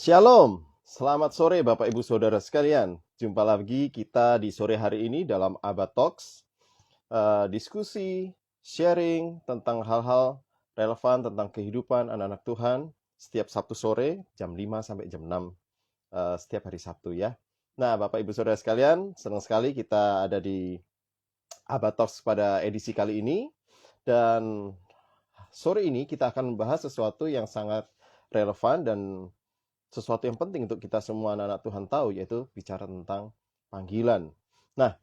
Shalom, selamat sore Bapak Ibu Saudara sekalian. Jumpa lagi kita di sore hari ini dalam Abba Talks, diskusi, sharing tentang hal-hal relevan tentang kehidupan anak-anak Tuhan setiap Sabtu sore jam 5 sampai jam 6 setiap hari Sabtu ya. Nah, Bapak Ibu Saudara sekalian, senang sekali kita ada di Abba Talks pada edisi kali ini. Dan sore ini kita akan membahas sesuatu yang sangat relevan dan sesuatu yang penting untuk kita semua anak-anak Tuhan tahu, yaitu bicara tentang panggilan. Nah,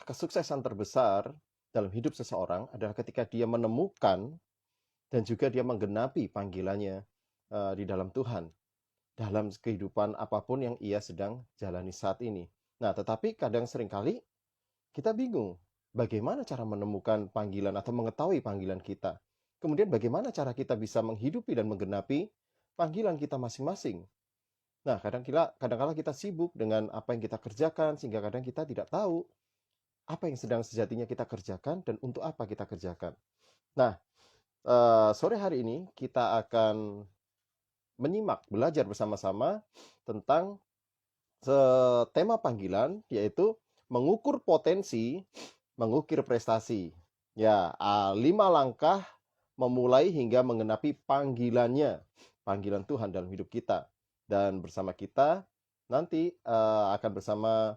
kesuksesan terbesar dalam hidup seseorang adalah ketika dia menemukan dan juga dia menggenapi panggilannya di dalam Tuhan, dalam kehidupan apapun yang ia sedang jalani saat ini. Nah, tetapi kadang seringkali kita bingung bagaimana cara menemukan panggilan atau mengetahui panggilan kita. Kemudian bagaimana cara kita bisa menghidupi dan menggenapi panggilan kita masing-masing. Nah, kadang-kala kita sibuk dengan apa yang kita kerjakan, sehingga kadang kita tidak tahu apa yang sedang sejatinya kita kerjakan dan untuk apa kita kerjakan. Nah, sore hari ini kita akan menyimak, belajar bersama-sama tentang tema panggilan, yaitu mengukur potensi, mengukir prestasi. Ya, 5 langkah memulai hingga menggenapi panggilannya, panggilan Tuhan dalam hidup kita. Dan bersama kita nanti akan bersama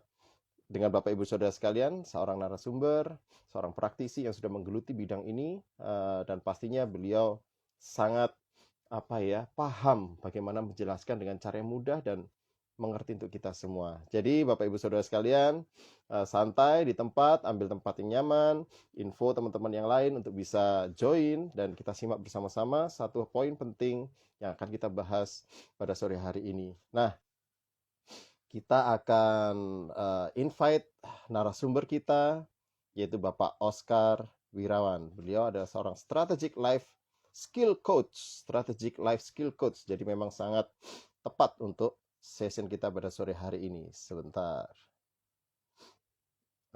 dengan Bapak Ibu Saudara sekalian, seorang narasumber, seorang praktisi yang sudah menggeluti bidang ini, dan pastinya beliau sangat paham bagaimana menjelaskan dengan cara yang mudah dan mengerti untuk kita semua. Jadi Bapak Ibu Saudara sekalian, santai di tempat, ambil tempat yang nyaman, info teman-teman yang lain untuk bisa join, dan kita simak bersama-sama satu poin penting yang akan kita bahas pada sore hari ini. Nah, kita akan invite narasumber kita, yaitu Bapak Oscar Wirawan. Beliau adalah seorang strategic life skill coach. Jadi memang sangat tepat untuk session kita pada sore hari ini. Sebentar.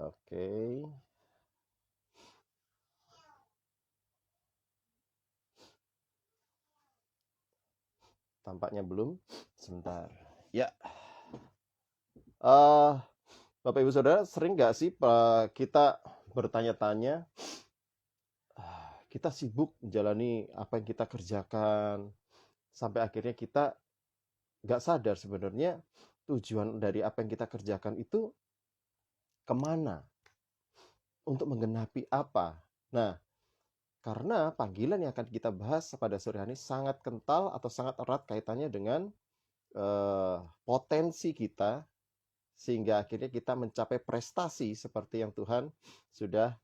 Oke. Tampaknya belum. Sebentar. Ya. Bapak Ibu Saudara, sering nggak sih kita bertanya-tanya, kita sibuk menjalani apa yang kita kerjakan, sampai akhirnya kita nggak sadar sebenarnya tujuan dari apa yang kita kerjakan itu kemana, untuk menggenapi apa. Nah, karena panggilan yang akan kita bahas pada sore hari ini sangat kental atau sangat erat kaitannya dengan potensi kita, sehingga akhirnya kita mencapai prestasi seperti yang Tuhan sudah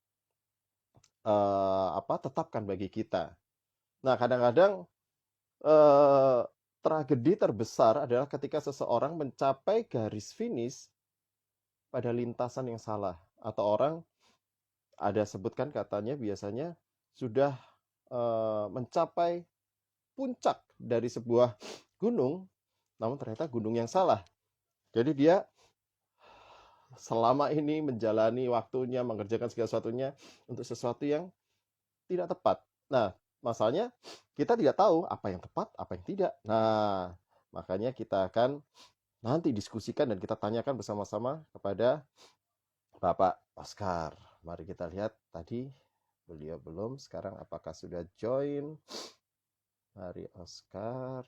tetapkan bagi kita. Nah, kadang-kadang tragedi terbesar adalah ketika seseorang mencapai garis finish pada lintasan yang salah, atau orang ada sebutkan katanya biasanya sudah mencapai puncak dari sebuah gunung, namun ternyata gunung yang salah. Jadi dia selama ini menjalani waktunya, mengerjakan segala sesuatunya untuk sesuatu yang tidak tepat. Nah, masalahnya kita tidak tahu apa yang tepat, apa yang tidak. Nah, makanya kita akan nanti diskusikan dan kita tanyakan bersama-sama kepada Bapak Oscar. Mari kita lihat, tadi beliau belum, sekarang apakah sudah join? Mari Oscar.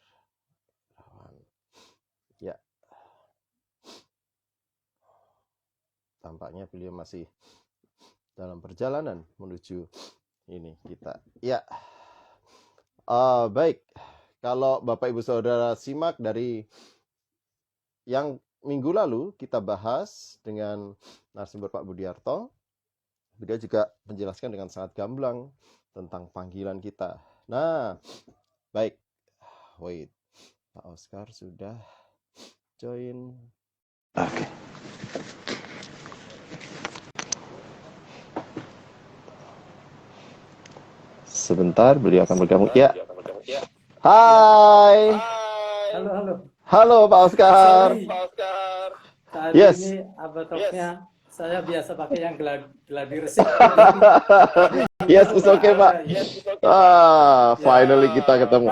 Ya. Tampaknya beliau masih dalam perjalanan menuju ini kita. Ya. Baik. Kalau Bapak Ibu Saudara simak dari yang minggu lalu kita bahas dengan narasumber Pak Budiarto, beliau juga menjelaskan dengan sangat gamblang tentang panggilan kita. Nah, baik. Wait. Pak Oscar sudah join. Oke. Sebentar, beliau akan bergabung. Ya. Hai. Halo. Halo Pak Oscar. Sorry. Saat Yes. ini Abba Talks-nya Saya biasa pakai yang gladi resik. Yes, it's okay, Pak. Finally kita ketemu.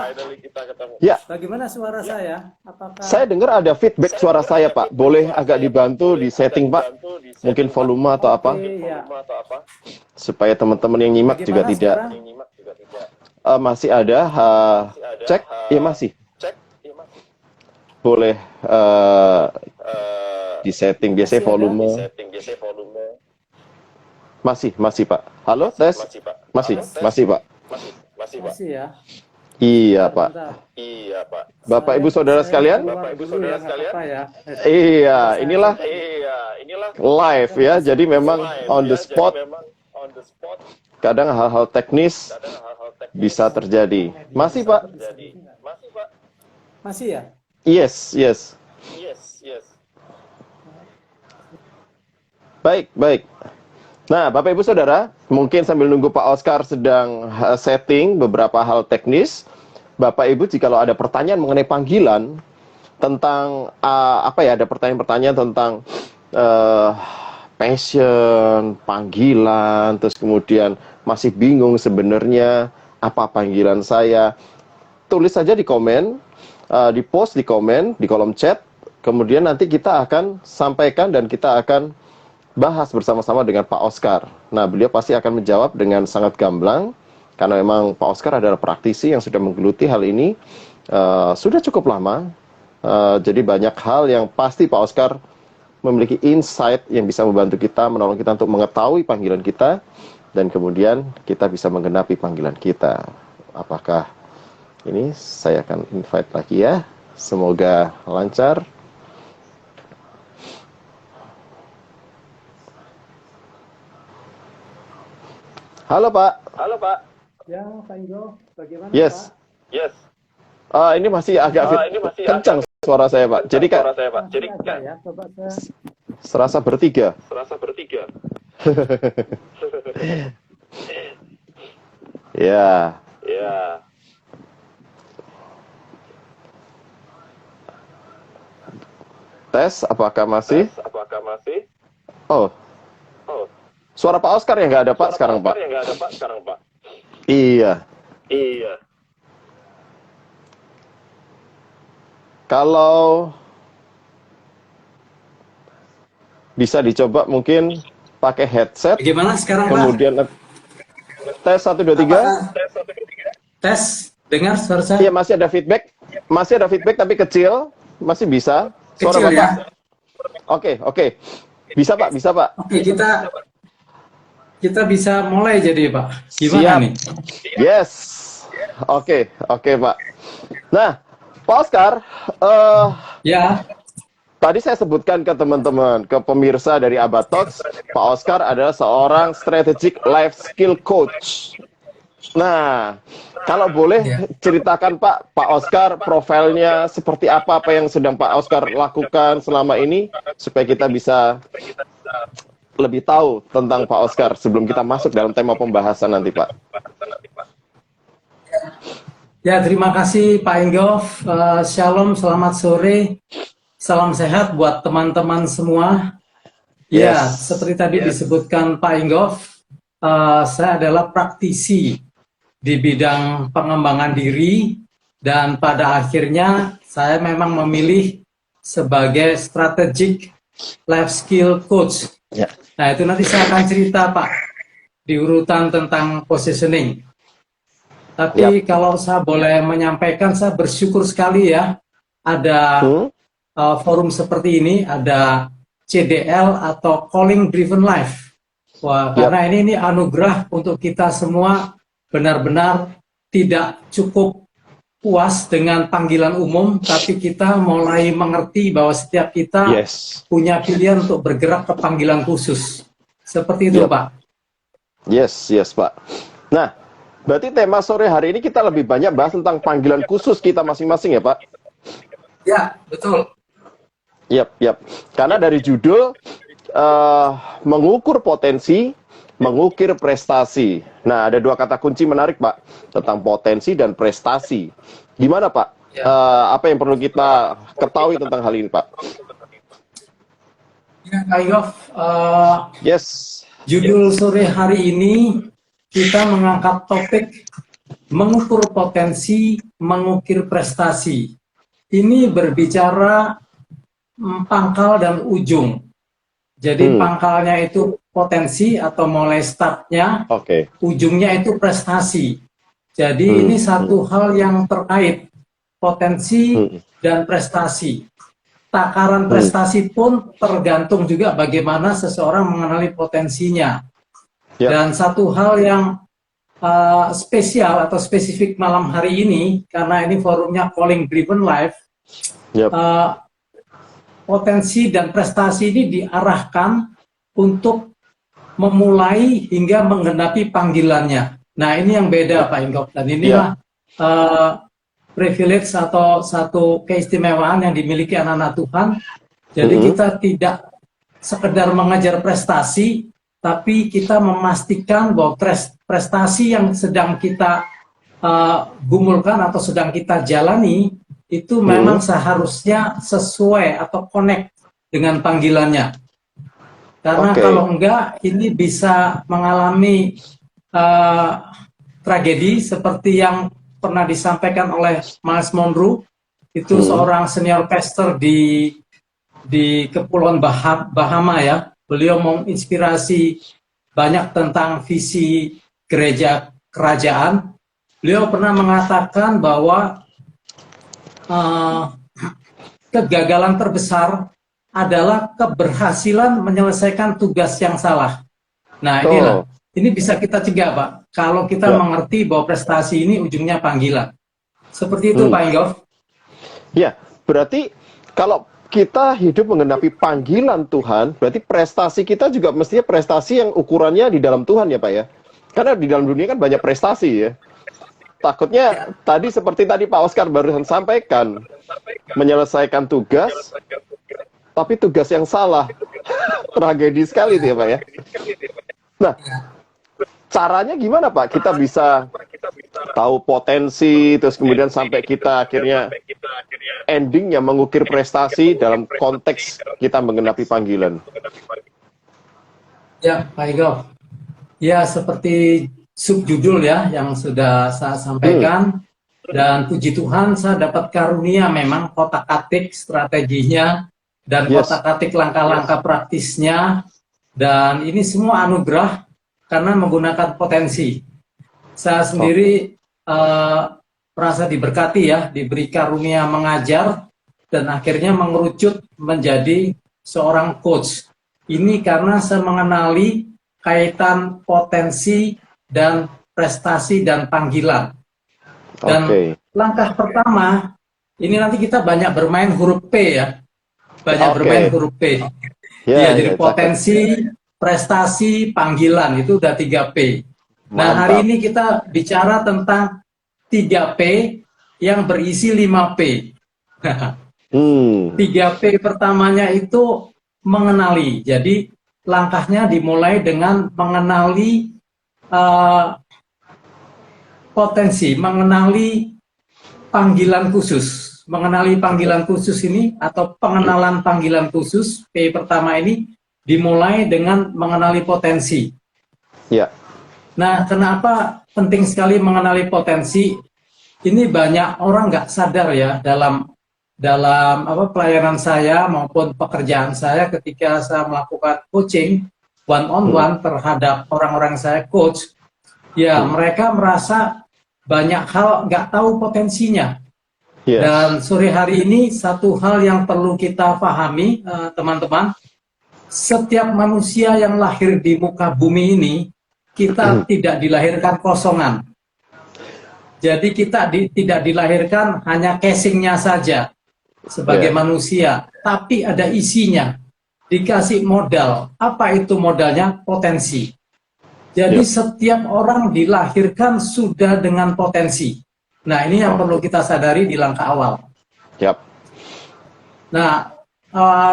Ya, Bagaimana suara saya? Apakah saya dengar ada feedback suara saya, Pak. Boleh agak dibantu di setting, Pak? Mungkin volume atau apa? ya. Supaya teman-teman yang nyimak juga Bagaimana tidak. sekarang? Masih ada, cek, ya masih. Boleh di setting biasanya volume. Masih Pak. Halo, tes. Masih Pak. Masih ya. Iya, Pak. Bentar. Bapak Ibu Saudara sekalian? Ya. Iya, inilah live ya. Jadi memang on the spot. Kadang hal-hal teknis bisa terjadi. Masih, Pak? Masih ya? Yes. Baik. Nah, Bapak Ibu Saudara, mungkin sambil nunggu Pak Oscar sedang setting beberapa hal teknis, Bapak Ibu jikalau ada pertanyaan mengenai panggilan tentang ada pertanyaan-pertanyaan tentang passion, panggilan, terus kemudian masih bingung sebenarnya apa panggilan saya, tulis saja di komen, di post di komen, di kolom chat, kemudian nanti kita akan sampaikan dan kita akan bahas bersama-sama dengan Pak Oscar. Nah, beliau pasti akan menjawab dengan sangat gamblang, karena memang Pak Oscar adalah praktisi yang sudah menggeluti hal ini sudah cukup lama. Jadi banyak hal yang pasti Pak Oscar memiliki insight yang bisa membantu kita, menolong kita untuk mengetahui panggilan kita, dan kemudian kita bisa menggenapi panggilan kita. Apakah ini saya akan invite lagi ya. Semoga lancar. Halo Pak. Ya, Pak Igo, bagaimana Yes. Pak? Ini masih agak kencang suara saya, Pak. Jadi Kak, Ya, coba saya. serasa bertiga. Ya. Tes, apakah masih? Oh. Suara Pak Oscar yang nggak ada, Pak, sekarang, Pak. Iya. Kalau bisa dicoba mungkin pakai headset. Bagaimana sekarang, Pak? Kemudian tes 1 2 3. Tes, dengar suara saya? Iya, masih ada feedback. Tapi kecil, masih bisa. Suara Kecil Bapak. ya? Oke. Bisa, Pak. Oke, kita bisa mulai jadi, Pak. Gimana Siap. nih? Yes. Oke, Pak. Nah, Pak Oscar, Ya, tadi saya sebutkan ke teman-teman, ke pemirsa dari Abad Talks, Pak Oscar adalah seorang strategic life skill coach. Nah, kalau boleh ceritakan Pak Oscar profilnya seperti apa yang sedang Pak Oscar lakukan selama ini supaya kita bisa lebih tahu tentang Pak Oscar sebelum kita masuk dalam tema pembahasan nanti, Pak. ya, terima kasih Pak Enggof. Shalom, selamat sore. Salam sehat buat teman-teman semua. Ya, seperti tadi disebutkan Pak Enggof, saya adalah praktisi di bidang pengembangan diri, dan pada akhirnya saya memang memilih sebagai strategic life skill coach. Nah, itu nanti saya akan cerita, Pak, di urutan tentang positioning. Tapi kalau saya boleh menyampaikan, saya bersyukur sekali ya, ada forum seperti ini, ada CDL atau Calling Driven Life. Wah, karena ini anugerah untuk kita semua benar-benar tidak cukup puas dengan panggilan umum, tapi kita mulai mengerti bahwa setiap kita punya pilihan untuk bergerak ke panggilan khusus. Seperti itu, Pak. Yes, Pak. Nah, berarti tema sore hari ini kita lebih banyak bahas tentang panggilan khusus kita masing-masing ya, Pak? Ya, betul. Yap. Karena dari judul mengukur potensi, mengukir prestasi. Nah, ada dua kata kunci menarik, Pak, tentang potensi dan prestasi. Gimana, Pak? Apa yang perlu kita ketahui tentang hal ini, Pak? Ya, Kak Yof, Yes. judul sore hari ini kita mengangkat topik mengukur potensi, mengukir prestasi. Ini berbicara pangkal dan ujung. Jadi pangkalnya itu potensi atau mulai startnya, ujungnya itu prestasi. Jadi ini satu hal yang terkait, potensi dan prestasi. Takaran prestasi pun tergantung juga bagaimana seseorang mengenali potensinya. Dan satu hal yang spesial atau spesifik malam hari ini, karena ini forumnya Calling Driven Life, potensi dan prestasi ini diarahkan untuk memulai hingga menggenapi panggilannya. Nah, ini yang beda Pak Inggop, dan inilah privilege atau satu keistimewaan yang dimiliki anak-anak Tuhan. Jadi kita tidak sekedar mengejar prestasi, tapi kita memastikan bahwa prestasi yang sedang kita gumulkan atau sedang kita jalani itu memang seharusnya sesuai atau connect dengan panggilannya. Karena kalau enggak, ini bisa mengalami tragedi seperti yang pernah disampaikan oleh Miles Monroe, itu seorang senior pastor di Kepulauan Bahama ya. Beliau menginspirasi banyak tentang visi gereja kerajaan. Beliau pernah mengatakan bahwa kegagalan terbesar adalah keberhasilan menyelesaikan tugas yang salah. Nah, inilah. Ini bisa kita cegah, Pak, kalau kita mengerti bahwa prestasi ini ujungnya panggilan. Seperti itu, Pak Inggop. Ya, berarti kalau kita hidup menggenapi panggilan Tuhan, berarti prestasi kita juga mestinya prestasi yang ukurannya di dalam Tuhan ya, Pak ya. Karena di dalam dunia kan banyak prestasi ya. Takutnya tadi seperti tadi Pak Oscar barusan sampaikan, menyelesaikan tugas, tapi tugas yang salah. Tragedi sekali itu ya, Pak ya. Nah, caranya gimana Pak? Kita bisa tahu potensi, terus kemudian sampai kita akhirnya endingnya mengukir prestasi dalam konteks kita menggenapi panggilan. Ya, Pak Inggop. Ya, seperti subjudul ya yang sudah saya sampaikan. Dan puji Tuhan saya dapat karunia memang kotak-atik strateginya dan kotak-atik langkah-langkah praktisnya. Dan ini semua anugerah karena menggunakan potensi. Saya sendiri merasa diberkati ya, diberi karunia mengajar dan akhirnya mengerucut menjadi seorang coach. Ini karena saya mengenali kaitan potensi dan prestasi dan panggilan. Dan langkah pertama, ini nanti kita banyak bermain huruf P ya. Banyak bermain huruf P. Jadi potensi, prestasi, panggilan, itu udah 3P. Nah, hari ini kita bicara tentang 3P yang berisi 5P. 3P pertamanya itu mengenali. Jadi langkahnya dimulai dengan mengenali potensi, mengenali panggilan khusus. Mengenali panggilan khusus ini atau pengenalan panggilan khusus, P pertama ini dimulai dengan mengenali potensi. Ya. Nah, kenapa penting sekali mengenali potensi? Ini banyak orang nggak sadar ya dalam pelayanan saya maupun pekerjaan saya ketika saya melakukan coaching one-on-one terhadap orang-orang saya coach. Ya, mereka merasa banyak hal nggak tahu potensinya. Dan sore hari ini satu hal yang perlu kita pahami, teman-teman, setiap manusia yang lahir di muka bumi ini, kita tidak dilahirkan kosongan. Jadi kita tidak dilahirkan hanya casingnya saja sebagai manusia, tapi ada isinya, dikasih modal. Apa itu modalnya? Potensi. Jadi setiap orang dilahirkan sudah dengan potensi. Nah, ini yang perlu kita sadari di langkah awal. Nah,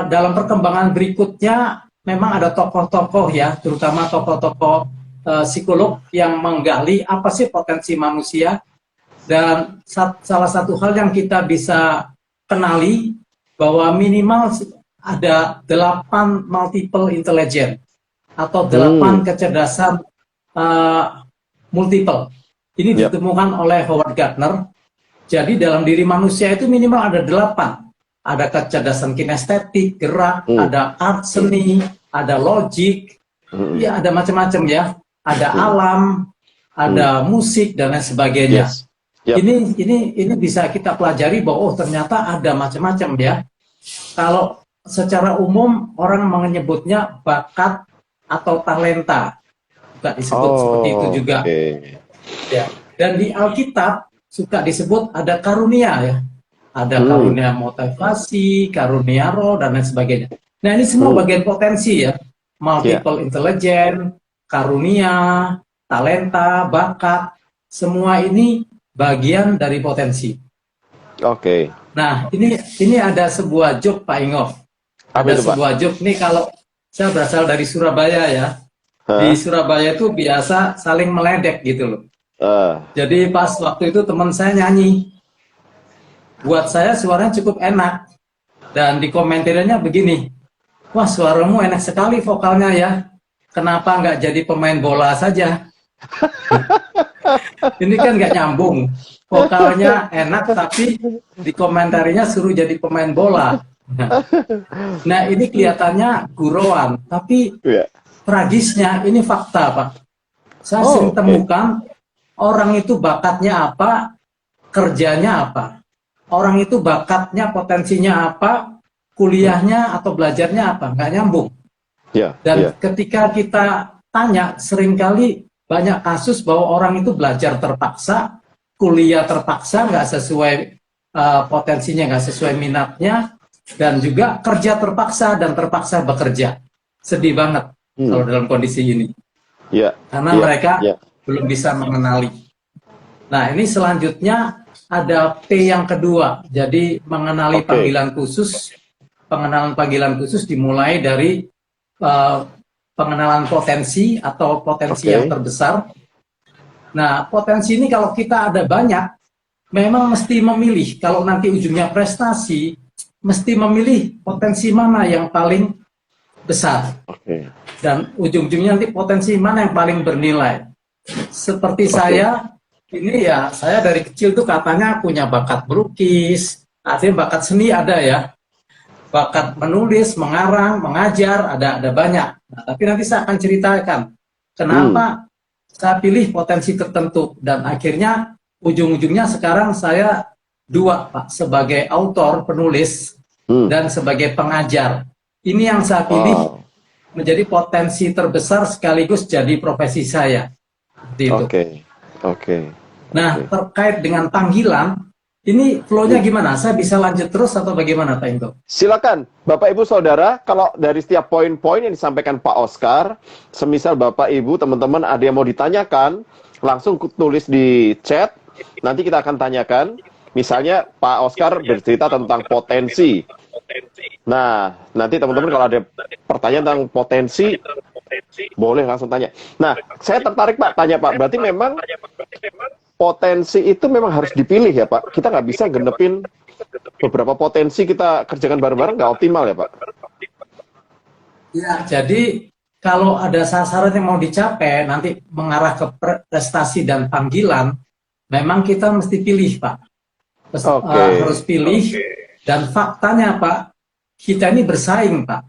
dalam perkembangan berikutnya, memang ada tokoh-tokoh ya, terutama tokoh-tokoh psikolog yang menggali apa sih potensi manusia. Dan salah satu hal yang kita bisa kenali, bahwa minimal ada 8 multiple intelligence atau 8 kecerdasan multiple. Ini ditemukan oleh Howard Gardner. Jadi dalam diri manusia itu minimal ada 8. Ada kecerdasan kinestetik, gerak, ada art seni, ada logik, ya ada macam-macam ya. Ada alam, ada musik dan lain sebagainya. Ini bisa kita pelajari bahwa ternyata ada macam-macam ya. Kalau secara umum orang menyebutnya bakat atau talenta, juga disebut seperti itu juga. Ya. Dan di Alkitab suka disebut ada karunia ya, ada karunia motivasi, karunia roh dan lain sebagainya. Nah ini semua bagian potensi ya, multiple intelligence, karunia, talenta, bakat, semua ini bagian dari potensi. Nah ini ada sebuah joke Pak Ingov. Ada sebuah joke nih, kalau saya berasal dari Surabaya ya. Di Surabaya itu biasa saling meledek gitu loh. Jadi pas waktu itu teman saya nyanyi, buat saya suaranya cukup enak, dan di komentarnya begini, wah suaramu enak sekali vokalnya ya, kenapa nggak jadi pemain bola saja? Ini kan nggak nyambung, vokalnya enak tapi di komentarinya suruh jadi pemain bola. Nah ini kelihatannya gurauan, tapi tragisnya ini fakta Pak. Saya sering temukan orang itu bakatnya apa, kerjanya apa. Orang itu bakatnya, potensinya apa, kuliahnya atau belajarnya apa, nggak nyambung. Dan ketika kita tanya, seringkali banyak kasus bahwa orang itu belajar terpaksa, kuliah terpaksa, nggak sesuai potensinya, nggak sesuai minatnya, dan juga kerja terpaksa dan terpaksa bekerja. Sedih banget kalau dalam kondisi ini. Karena mereka belum bisa mengenali. Nah ini selanjutnya ada P yang kedua. Jadi mengenali panggilan khusus. Pengenalan panggilan khusus dimulai dari pengenalan potensi atau potensi yang terbesar. Nah potensi ini kalau kita ada banyak, memang mesti memilih. Kalau nanti ujungnya prestasi, mesti memilih potensi mana yang paling besar. Dan ujung-ujungnya nanti potensi mana yang paling bernilai. Seperti saya, ini ya, saya dari kecil tuh katanya punya bakat melukis, artinya bakat seni ada ya. Bakat menulis, mengarang, mengajar, ada banyak. Nah, tapi nanti saya akan ceritakan kenapa saya pilih potensi tertentu. Dan akhirnya, ujung-ujungnya sekarang saya dua, Pak, sebagai autor, penulis, dan sebagai pengajar. Ini yang saya pilih menjadi potensi terbesar sekaligus jadi profesi saya. Nah, terkait dengan panggilan, ini flow-nya gimana? Saya bisa lanjut terus atau bagaimana, Pak Inggo? Silakan, Bapak Ibu Saudara, kalau dari setiap poin-poin yang disampaikan Pak Oscar, semisal Bapak Ibu, teman-teman ada yang mau ditanyakan, langsung tulis di chat, nanti kita akan tanyakan. Misalnya Pak Oscar bercerita tentang potensi. Nah, nanti teman-teman kalau ada pertanyaan tentang potensi, boleh langsung tanya. Nah, saya tertarik Pak, tanya Pak, berarti memang potensi itu memang harus dipilih ya Pak? Kita nggak bisa genepin beberapa potensi kita kerjakan bareng-bareng, nggak optimal ya Pak? Ya, jadi kalau ada sasaran yang mau dicapai, nanti mengarah ke prestasi dan panggilan, memang kita mesti pilih Pak. Harus pilih, dan faktanya Pak, kita ini bersaing Pak.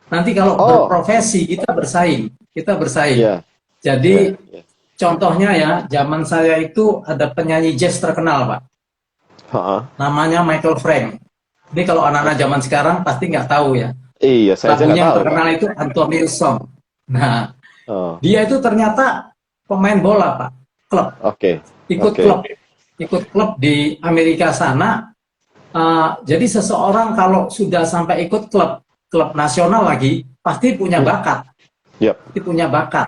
Nanti kalau berprofesi kita bersaing. Jadi contohnya ya, zaman saya itu ada penyanyi jazz terkenal Pak. Namanya Michael Frank. Ini kalau anak-anak zaman sekarang pasti nggak tahu ya. Iya, saya lagunya yang tahu, terkenal Pak. itu Anthony Song. Nah, dia itu ternyata pemain bola Pak, klub. Ikut klub di Amerika sana. Jadi seseorang kalau sudah sampai ikut klub nasional lagi, pasti punya bakat. Pasti punya bakat.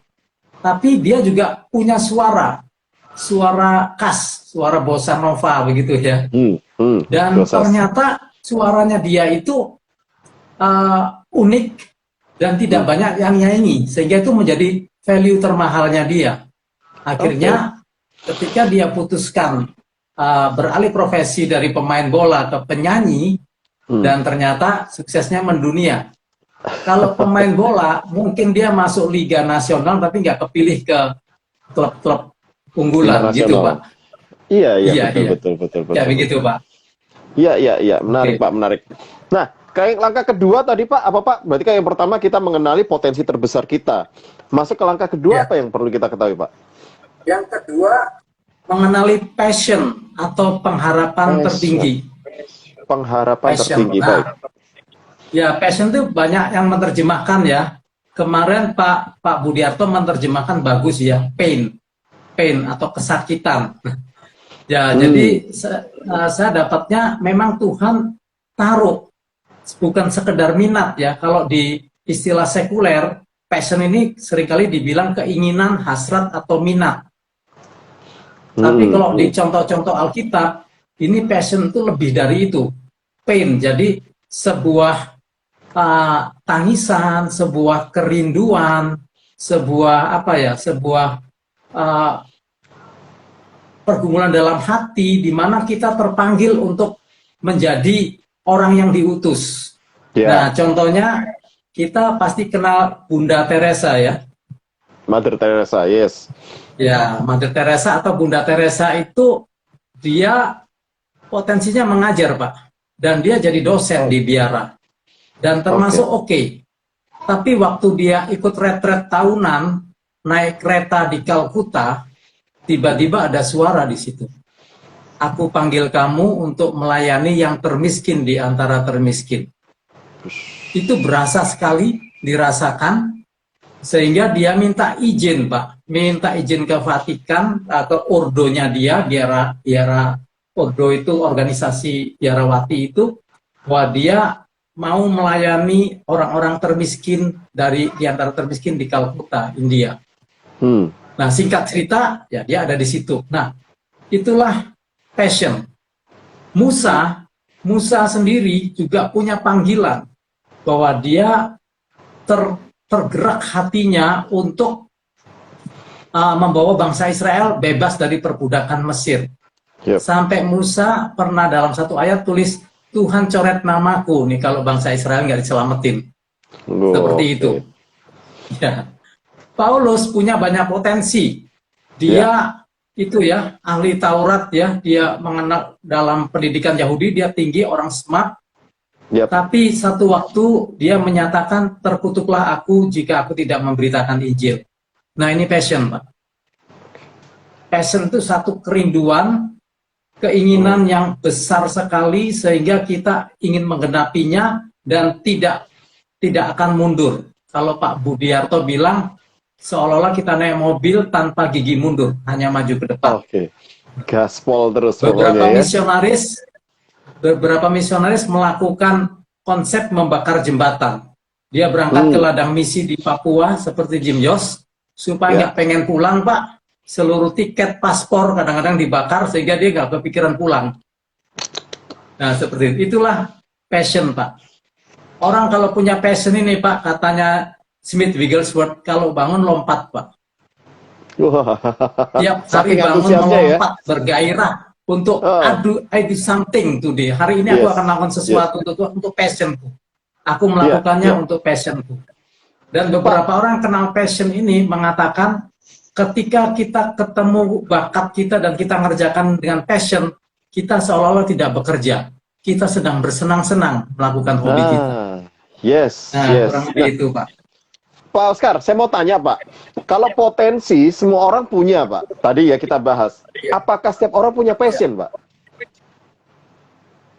Tapi dia juga punya suara khas, suara bossa nova begitu ya. Dan ternyata suaranya dia itu unik dan tidak banyak yang nyanyi, sehingga itu menjadi value termahalnya dia. Akhirnya ketika dia putuskan beralih profesi dari pemain bola ke penyanyi, dan ternyata suksesnya mendunia. Kalau pemain bola, mungkin dia masuk Liga Nasional tapi nggak kepilih ke klub-klub unggulan, gitu Pak. Iya, Iya, betul. Ya begitu Pak. Iya, menarik Oke. Pak, menarik. Nah, kayak langkah kedua tadi Pak, apa Pak? Berarti kayak yang pertama kita mengenali potensi terbesar kita. Masuk ke langkah kedua, Ya. apa yang perlu kita ketahui Pak? Yang kedua, mengenali passion atau pengharapan tertinggi. Pengharapan Passion. tertinggi, baik. Ya, passion itu banyak yang menerjemahkan ya. Kemarin Pak Budiarto menerjemahkan bagus ya, pain atau kesakitan. Ya, jadi saya dapatnya memang Tuhan taruh, bukan sekedar minat ya. Kalau di istilah sekuler, passion ini seringkali dibilang keinginan, hasrat, atau minat. Tapi kalau di contoh-contoh Alkitab, ini passion itu lebih dari itu. Pain, jadi sebuah tangisan, sebuah kerinduan, sebuah pergumulan dalam hati, di mana kita terpanggil untuk menjadi orang yang diutus. Nah, contohnya kita pasti kenal Bunda Teresa ya. Mother Teresa, yes. Ya, Mother Teresa atau Bunda Teresa itu dia potensinya mengajar Pak, dan dia jadi dosen di biara. Dan termasuk oke. Tapi waktu dia ikut retret tahunan, naik kereta di Kalkuta, tiba-tiba ada suara di situ. Aku panggil kamu untuk melayani yang termiskin di antara termiskin. Itu berasa sekali, dirasakan, sehingga dia minta izin Pak. Minta izin ke Vatikan, ke ordonya dia, biara ordo itu organisasi biarawati itu, bahwa dia mau melayani orang-orang termiskin di antara termiskin di Kalkuta, India. Nah, singkat cerita, ya dia ada di situ. Nah, itulah passion. Musa sendiri juga punya panggilan bahwa dia tergerak hatinya untuk membawa bangsa Israel bebas dari perbudakan Mesir. Sampai Musa pernah dalam satu ayat tulis, Tuhan coret namaku nih kalau bangsa Israel nggak diselamatin. Seperti itu. Ya. Paulus punya banyak potensi. Dia itu ya ahli Taurat ya, dia mengenal dalam pendidikan Yahudi, dia tinggi, orang smart. Tapi satu waktu dia menyatakan, terkutuklah aku jika aku tidak memberitakan Injil. Nah, ini passion Pak. Passion itu satu kerinduan, keinginan yang besar sekali sehingga kita ingin menggenapinya dan tidak akan mundur. Kalau Pak Budiarto bilang seolah-olah kita naik mobil tanpa gigi mundur, hanya maju ke depan. Gaspol terus. Beberapa misionaris melakukan konsep membakar jembatan. Dia berangkat ke ladang misi di Papua seperti Jim Yos supaya nggak pengen pulang Pak. Seluruh tiket, paspor kadang-kadang dibakar sehingga dia nggak kepikiran pulang. Nah, seperti itu. Itulah passion, Pak. Orang kalau punya passion ini, Pak, katanya Smith Wigglesworth, kalau bangun lompat, Pak. Tiap hari bangun melompat, bergairah untuk I do something today. Hari ini aku akan melakukan sesuatu untuk passionku. Aku melakukannya untuk passionku. Dan beberapa orang kenal passion ini mengatakan, ketika kita ketemu bakat kita dan kita ngerjakan dengan passion, kita seolah-olah tidak bekerja. Kita sedang bersenang-senang melakukan hobi kita. Kurang lebih itu, Pak. Pak Oscar, saya mau tanya, Pak. Kalau potensi semua orang punya, Pak. Tadi ya kita bahas. Apakah setiap orang punya passion, Pak?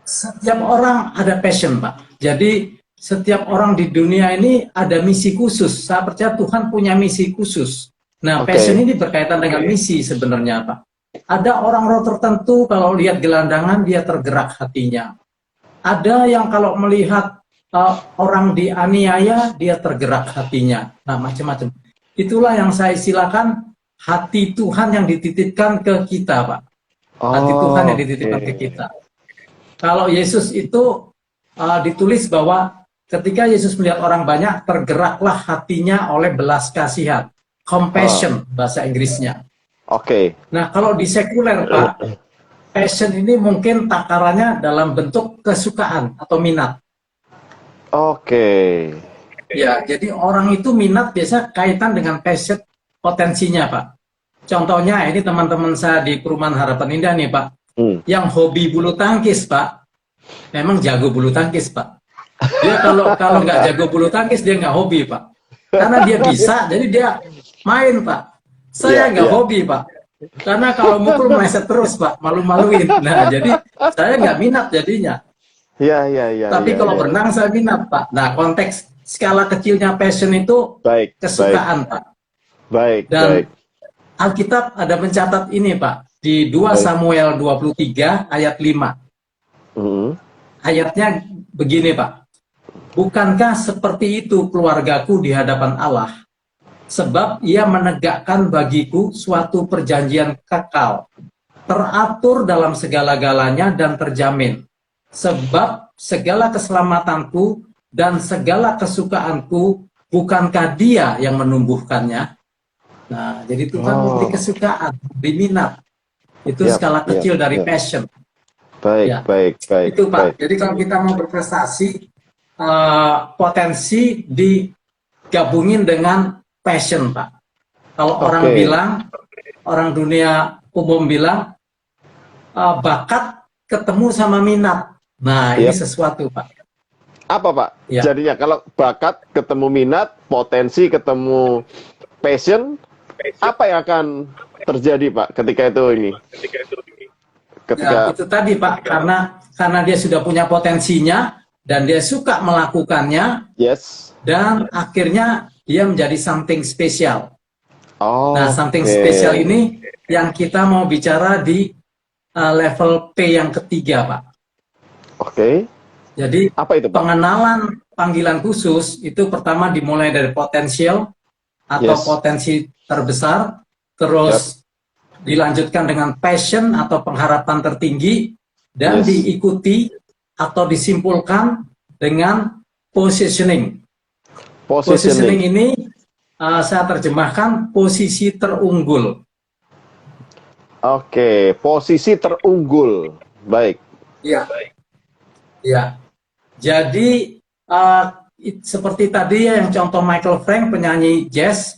Setiap orang ada passion, Pak. Jadi setiap orang di dunia ini ada misi khusus. Saya percaya Tuhan punya misi khusus. Nah, passion ini berkaitan dengan misi sebenarnya, Pak. Ada orang-orang tertentu kalau lihat gelandangan, dia tergerak hatinya. Ada yang kalau melihat orang dianiaya, dia tergerak hatinya. Nah, macam-macam. Itulah yang saya silakan hati Tuhan yang dititipkan ke kita, Pak. Hati Tuhan yang dititipkan ke kita. Kalau Yesus itu ditulis bahwa ketika Yesus melihat orang banyak, tergeraklah hatinya oleh belas kasihan. Compassion bahasa Inggrisnya. Nah, kalau di sekuler, Pak, passion ini mungkin takarannya dalam bentuk kesukaan atau minat. Oke. Ya, jadi orang itu minat biasa kaitan dengan passion potensinya, Pak. Contohnya ini teman-teman saya di Perumahan Harapan Indah nih, Pak. Yang hobi bulu tangkis, Pak. Memang jago bulu tangkis, Pak. Dia kalau nggak jago bulu tangkis, dia nggak hobi, Pak. Karena dia bisa, jadi dia main, Pak. Saya nggak hobi, Pak. Karena kalau mukul meleset terus, Pak. Malu-maluin. Nah, jadi saya nggak minat jadinya. Iya. Tapi kalau berenang saya minat, Pak. Nah, konteks skala kecilnya passion itu kesukaan, Pak. Dan Alkitab ada mencatat ini, Pak. Di 2 Samuel 23 ayat 5. Ayatnya begini, Pak. Bukankah seperti itu keluargaku di hadapan Allah? Sebab ia menegakkan bagiku suatu perjanjian kekal, teratur dalam segala-galanya dan terjamin. Sebab segala keselamatanku dan segala kesukaanku, bukankah dia yang menumbuhkannya? Nah, jadi Tuhan memberi kesukaan, memberi minat. Itu skala kecil dari passion. Baik. Itu, Pak. Jadi kalau kita mau berprestasi, potensi digabungin dengan passion, Pak. Kalau orang bilang, orang dunia umum bilang, bakat ketemu sama minat. Nah, ini sesuatu, Pak. Apa, Pak? Jadinya kalau bakat ketemu minat, potensi ketemu passion, apa yang akan terjadi, Pak, ketika itu ini? Itu tadi, Pak, karena dia sudah punya potensinya dan dia suka melakukannya, dan akhirnya dia menjadi something spesial. Nah, something spesial ini yang kita mau bicara di level P yang ketiga, Pak. Jadi apa itu, Pak? Pengenalan panggilan khusus itu pertama dimulai dari potensial atau potensi terbesar, terus dilanjutkan dengan passion atau pengharapan tertinggi, dan diikuti atau disimpulkan dengan positioning. Positioning ini saya terjemahkan posisi terunggul. Posisi terunggul. Baik. Ya. Jadi seperti tadi yang contoh Michael Frank, penyanyi jazz,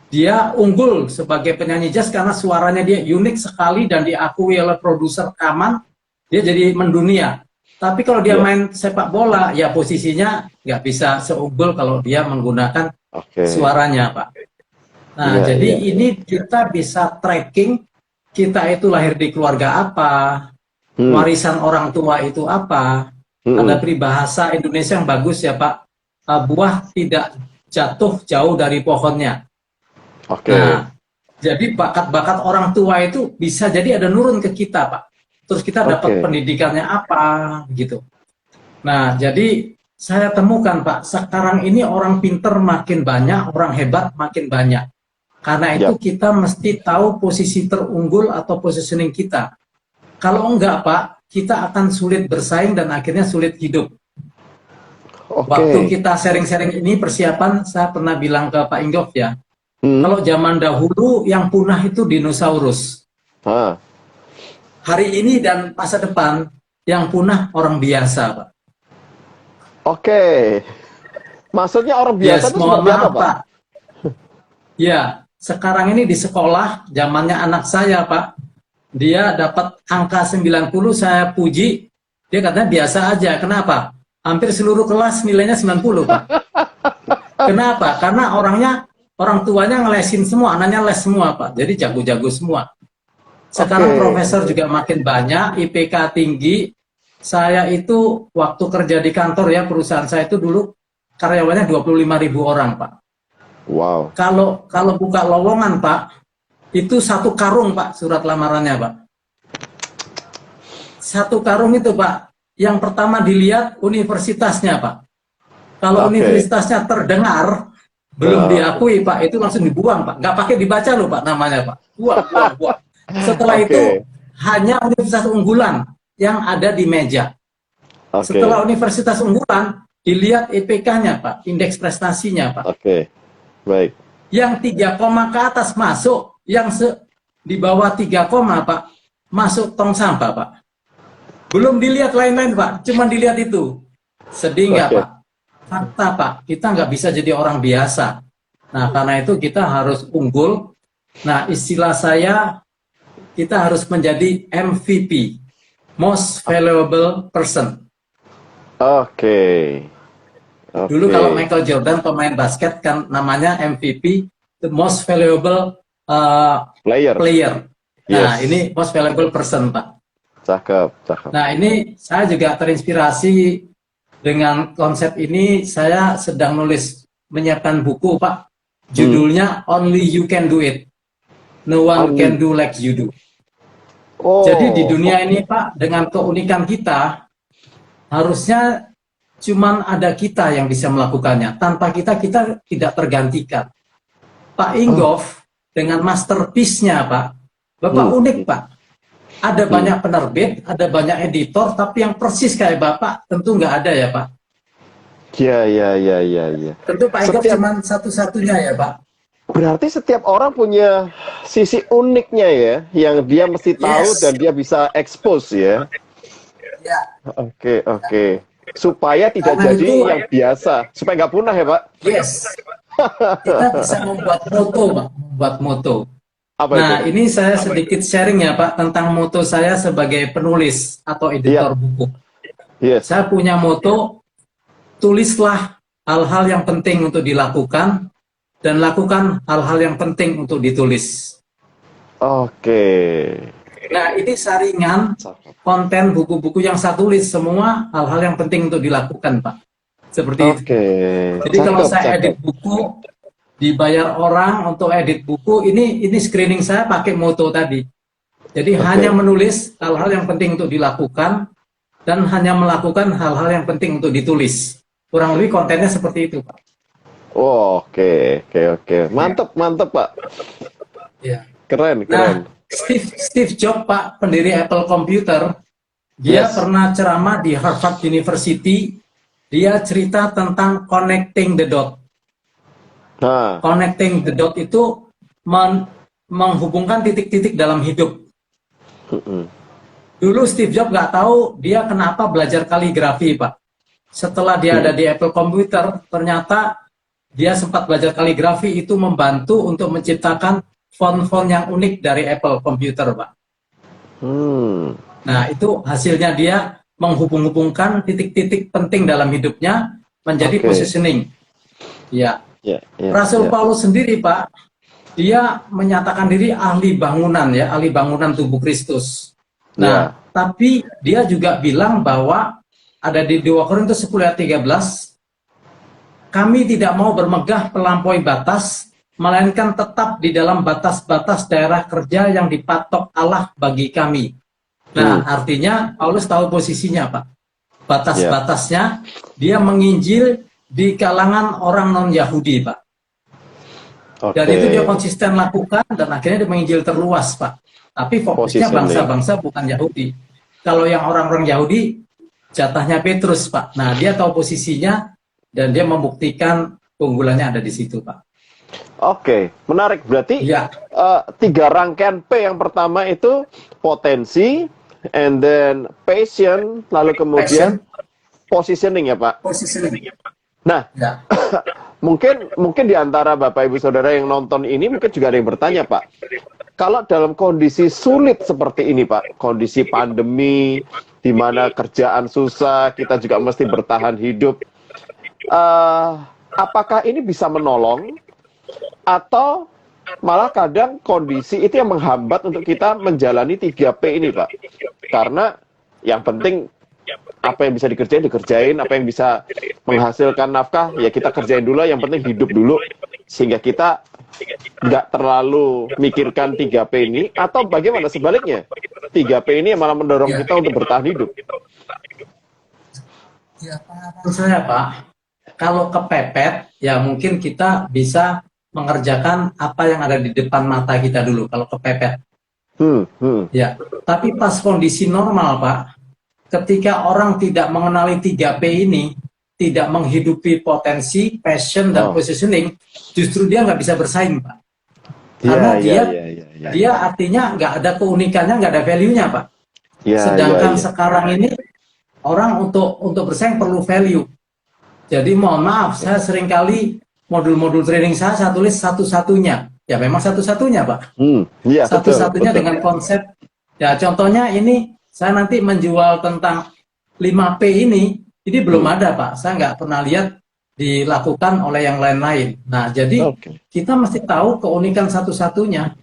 dia unggul sebagai penyanyi jazz karena suaranya dia unik sekali dan diakui oleh produser rekaman, dia jadi mendunia. Tapi kalau dia main sepak bola, ya posisinya nggak bisa seunggul kalau dia menggunakan suaranya, Pak. Nah, jadi ini kita bisa tracking, kita itu lahir di keluarga apa, warisan orang tua itu apa. Ada peribahasa Indonesia yang bagus ya, Pak, buah tidak jatuh jauh dari pohonnya. Nah, jadi bakat-bakat orang tua itu bisa jadi ada nurun ke kita, Pak. Terus kita dapat pendidikannya apa, gitu. Nah, jadi saya temukan, Pak, sekarang ini orang pinter makin banyak, orang hebat makin banyak. Karena itu kita mesti tahu posisi terunggul atau positioning kita. Kalau enggak, Pak, kita akan sulit bersaing dan akhirnya sulit hidup. Waktu kita sharing-sharing ini persiapan, saya pernah bilang ke Pak Inggof ya, kalau zaman dahulu yang punah itu dinosaurus. Hari ini dan masa depan yang punah orang biasa, Pak. Maksudnya orang biasa itu seperti apa, Pak? Ya, sekarang ini di sekolah, zamannya anak saya, Pak, dia dapat angka 90, saya puji, dia katanya biasa aja. Kenapa? Hampir seluruh kelas nilainya 90, Pak. Kenapa? Karena orang tuanya ngelesin semua, anaknya les semua, Pak. Jadi jago-jago semua. Sekarang profesor juga makin banyak, IPK tinggi. Saya itu waktu kerja di kantor ya, perusahaan saya itu dulu karyawannya 25.000 orang, Pak. Wow. Kalau buka lowongan, Pak, itu 1 karung, Pak, surat lamarannya, Pak. 1 karung itu, Pak, yang pertama dilihat universitasnya, Pak. Kalau universitasnya terdengar, belum diakui, Pak, itu langsung dibuang, Pak. Nggak pakai dibaca loh, Pak, namanya, Pak. Buang. Setelah itu, hanya universitas unggulan yang ada di meja. Setelah universitas unggulan, dilihat IPK-nya, Pak, indeks prestasinya, Pak. Baik. Yang 3 koma ke atas masuk, yang di bawah 3 koma, Pak, masuk tong sampah, Pak. Belum dilihat lain-lain, Pak. Cuma dilihat itu. Sedih nggak, Oke. Pak? Fakta, Pak. Kita nggak bisa jadi orang biasa. Nah, karena itu kita harus unggul. Nah, istilah saya, kita harus menjadi MVP, Most Valuable Person. Oke. Dulu kalau Michael Jordan pemain basket kan namanya MVP, the Most Valuable player. Nah, ini Most Valuable Person, Pak. Cakep, cakep. Nah, ini saya juga terinspirasi dengan konsep ini. Saya sedang menyiapkan buku, Pak. Judulnya Only You Can Do It. No one can do like you do. Jadi di dunia ini, Pak, dengan keunikan kita, harusnya cuman ada kita yang bisa melakukannya. Tanpa kita, kita tidak tergantikan. Pak Inggoff dengan masterpiece-nya, Pak. Bapak unik, Pak. Ada banyak penerbit, ada banyak editor, tapi yang persis kayak Bapak tentu nggak ada ya, Pak. Iya. Tentu Pak Inggoff cuma satu-satunya ya, Pak. Berarti setiap orang punya sisi uniknya ya, yang dia mesti tahu dan dia bisa expose ya. Ya. Oke. Supaya tidak Karena jadi itu, yang biasa, supaya nggak punah ya, Pak. Yes. Kita bisa membuat moto, Pak. Membuat moto. Apa Nah, itu? ini saya sedikit sharing ya, Pak, tentang moto saya sebagai penulis atau editor buku. Yes. Saya punya moto, tulislah hal-hal yang penting untuk dilakukan, dan lakukan hal-hal yang penting untuk ditulis. Oke. Nah, ini saringan konten buku-buku yang saya tulis, semua hal-hal yang penting untuk dilakukan, Pak. Seperti itu. Jadi kalau saya edit buku, dibayar orang untuk edit buku, ini screening saya pakai moto tadi. Jadi hanya menulis hal-hal yang penting untuk dilakukan, dan hanya melakukan hal-hal yang penting untuk ditulis. Kurang lebih kontennya seperti itu, Pak. Oke. Mantap, Pak. Ya. Keren. Nah, Steve Jobs, Pak, pendiri Apple Computer, dia pernah ceramah di Harvard University. Dia cerita tentang connecting the dot. Nah. Connecting the dot itu menghubungkan titik-titik dalam hidup. Dulu Steve Jobs nggak tahu dia kenapa belajar kaligrafi, Pak. Setelah dia ada di Apple Computer, ternyata dia sempat belajar kaligrafi, itu membantu untuk menciptakan font-font yang unik dari Apple Computer, Pak. Nah, itu hasilnya dia menghubung-hubungkan titik-titik penting dalam hidupnya menjadi positioning. Ya. Rasul Paulus sendiri, Pak, dia menyatakan diri ahli bangunan ya, ahli bangunan tubuh Kristus. Nah, tapi dia juga bilang bahwa ada di 2 Korintus 10 ayat 13, kami tidak mau bermegah melampaui batas, melainkan tetap di dalam batas-batas daerah kerja yang dipatok Allah bagi kami. Nah, artinya Paulus tahu posisinya, Pak. Batas-batasnya, dia menginjil di kalangan orang non-Yahudi, Pak. Dan itu dia konsisten lakukan, dan akhirnya dia menginjil terluas, Pak. Tapi fokusnya bangsa-bangsa bukan Yahudi. Kalau yang orang-orang Yahudi, jatahnya Petrus, Pak. Nah, dia tahu posisinya, dan dia membuktikan keunggulannya ada di situ, Pak. Oke, menarik. Berarti 3 rangkaian P. Yang pertama itu potensi, and then passion, lalu kemudian positioning ya, Pak? Positioning. Nah, mungkin di antara Bapak Ibu Saudara yang nonton ini mungkin juga ada yang bertanya, Pak. Kalau dalam kondisi sulit seperti ini, Pak, kondisi pandemi, di mana kerjaan susah, kita juga mesti bertahan hidup, apakah ini bisa menolong, atau malah kadang kondisi itu yang menghambat untuk kita menjalani 3P ini, Pak? Karena yang penting apa yang bisa dikerjain, apa yang bisa menghasilkan nafkah, ya kita kerjain dulu, yang penting hidup dulu, sehingga kita nggak terlalu mikirkan 3P ini, atau bagaimana sebaliknya? 3P ini yang malah mendorong kita untuk bertahan hidup. Ya, pengalaman saya, Pak, kalau kepepet, ya mungkin kita bisa mengerjakan apa yang ada di depan mata kita dulu, kalau kepepet. Ya, tapi pas kondisi normal, Pak, ketika orang tidak mengenali 3P ini, tidak menghidupi potensi, passion, dan positioning, justru dia nggak bisa bersaing, Pak. Karena dia ya, dia artinya nggak ada keunikannya, nggak ada value-nya, Pak. ya, Sedangkan ya, ya. sekarang ini orang untuk bersaing perlu value. Jadi mohon maaf, saya seringkali modul-modul training saya tulis satu-satunya. Ya memang satu-satunya, Pak. Iya, betul, Satu-satunya betul. dengan konsep. Ya contohnya ini, saya nanti menjual tentang 5P ini belum ada, Pak. Saya nggak pernah lihat dilakukan oleh yang lain-lain. Nah, jadi Oke. kita mesti tahu keunikan satu-satunya.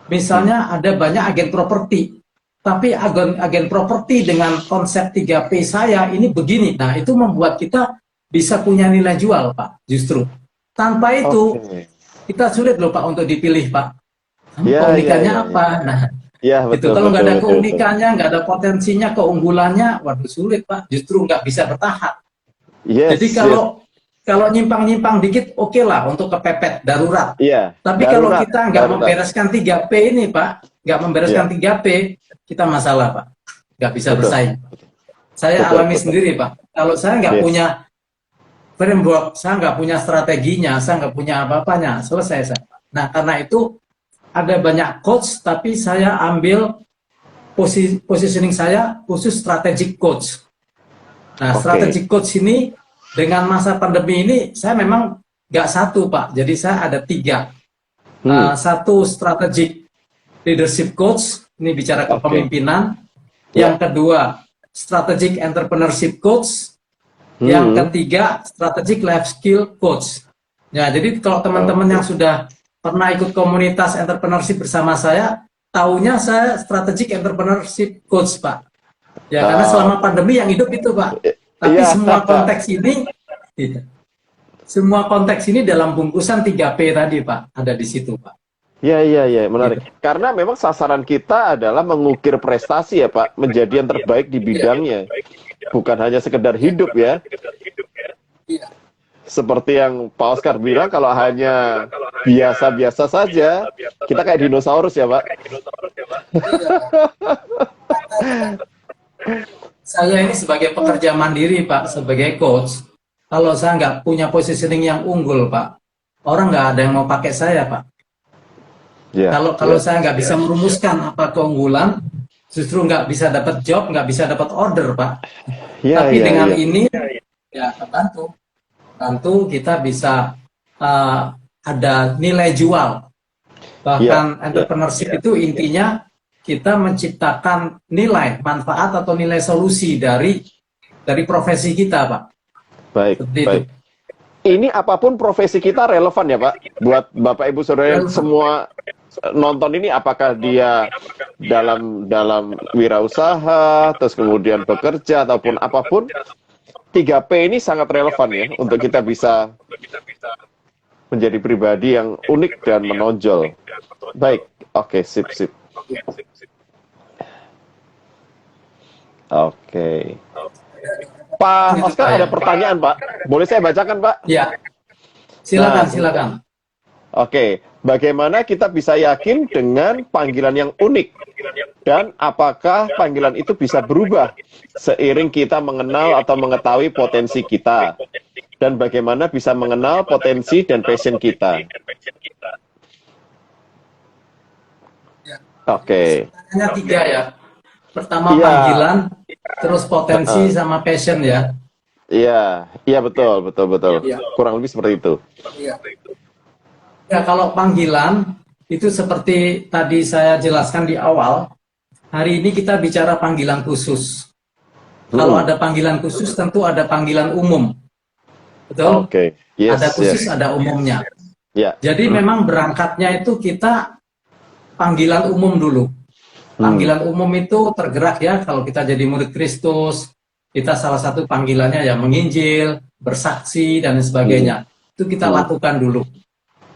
Misalnya ada banyak agen properti, tapi agen properti dengan konsep 3P saya ini begini. Nah, itu membuat kita bisa punya nilai jual, Pak, justru. Tanpa itu, Oke. kita sulit loh, Pak, untuk dipilih, Pak. Ya, Keunikannya ya, ya, apa? Nah, ya, itu betul, kalau nggak betul, ada betul, betul. keunikannya, nggak ada potensinya, keunggulannya, waduh sulit, Pak. Justru nggak bisa bertahan. Yes, Jadi kalau nyimpang-nyimpang dikit, oke lah untuk kepepet darurat. iya, Tapi kalau darurat, kita nggak darurat. membereskan 3P ini, Pak, nggak membereskan 3P, kita masalah, Pak. Nggak bisa Betul. bersaing. Saya Betul, alami betul. sendiri, Pak. Kalau saya nggak Yes. punya framework, saya nggak punya strateginya, saya nggak punya apa-apanya, selesai saya. Nah, karena itu ada banyak coach, tapi saya ambil positioning saya khusus strategic coach. Nah, Oke. strategic coach ini dengan masa pandemi ini saya memang nggak satu, Pak. Jadi saya ada 3. Satu strategic leadership coach, ini bicara Oke. kepemimpinan. Ya. Yang kedua, strategic entrepreneurship coach. Yang ketiga, strategic life skill coach. Ya, jadi kalau teman-teman yang sudah pernah ikut komunitas entrepreneurship bersama saya, tahunya saya strategic entrepreneurship coach, Pak. Ya, karena selama pandemi yang hidup itu, Pak. Tapi Iya. semua konteks ini dalam bungkusan 3P tadi, Pak, ada di situ, Pak. Iya, iya, iya, menarik. Karena memang sasaran kita adalah mengukir prestasi ya, Pak, menjadi yang terbaik di bidangnya. Bukan hanya sekedar hidup ya. Seperti yang Pak Oscar bilang, kalau hanya biasa-biasa saja, kita kayak dinosaurus ya, Pak. Saya ini sebagai pekerja mandiri, Pak, sebagai coach, kalau saya nggak punya positioning yang unggul, Pak, orang nggak ada yang mau pakai saya, Pak. Ya, Kalau saya nggak bisa merumuskan apa keunggulan, justru nggak bisa dapat job, nggak bisa dapat order, Pak. ya, Tapi ya, dengan ya. ini, ya bantu kita bisa ada nilai jual. Bahkan entrepreneurship itu intinya kita menciptakan nilai manfaat atau nilai solusi dari profesi kita, Pak. Baik, Seperti itu. baik. Ini apapun profesi kita relevan ya, Pak? Buat Bapak Ibu Saudara yang semua nonton ini, apakah dia dalam wirausaha, terus kemudian bekerja ataupun apapun, 3P ini sangat relevan ya untuk kita bisa menjadi pribadi yang unik dan menonjol. Baik, oke, sip. Oke. Pak Oscar ada pertanyaan, Pak. Boleh saya bacakan, Pak? Ya, silakan. Oke, bagaimana kita bisa yakin dengan panggilan yang unik? Dan apakah panggilan itu bisa berubah seiring kita mengenal atau mengetahui potensi kita? Dan bagaimana bisa mengenal potensi dan passion kita? Oke. Hanya 3 ya. Pertama Iya. panggilan, terus potensi sama passion ya. Iya, betul. Iya. Kurang lebih seperti itu. Ya, kalau panggilan itu seperti tadi saya jelaskan di awal, hari ini kita bicara panggilan khusus. Kalau ada panggilan khusus, tentu ada panggilan umum. Betul? Oke. Yes, ada khusus, yes. ada umumnya. Ya. Jadi memang berangkatnya itu kita panggilan umum dulu. Panggilan umum itu tergerak ya, kalau kita jadi murid Kristus, kita salah satu panggilannya ya menginjil, bersaksi, dan sebagainya. Itu kita lakukan dulu.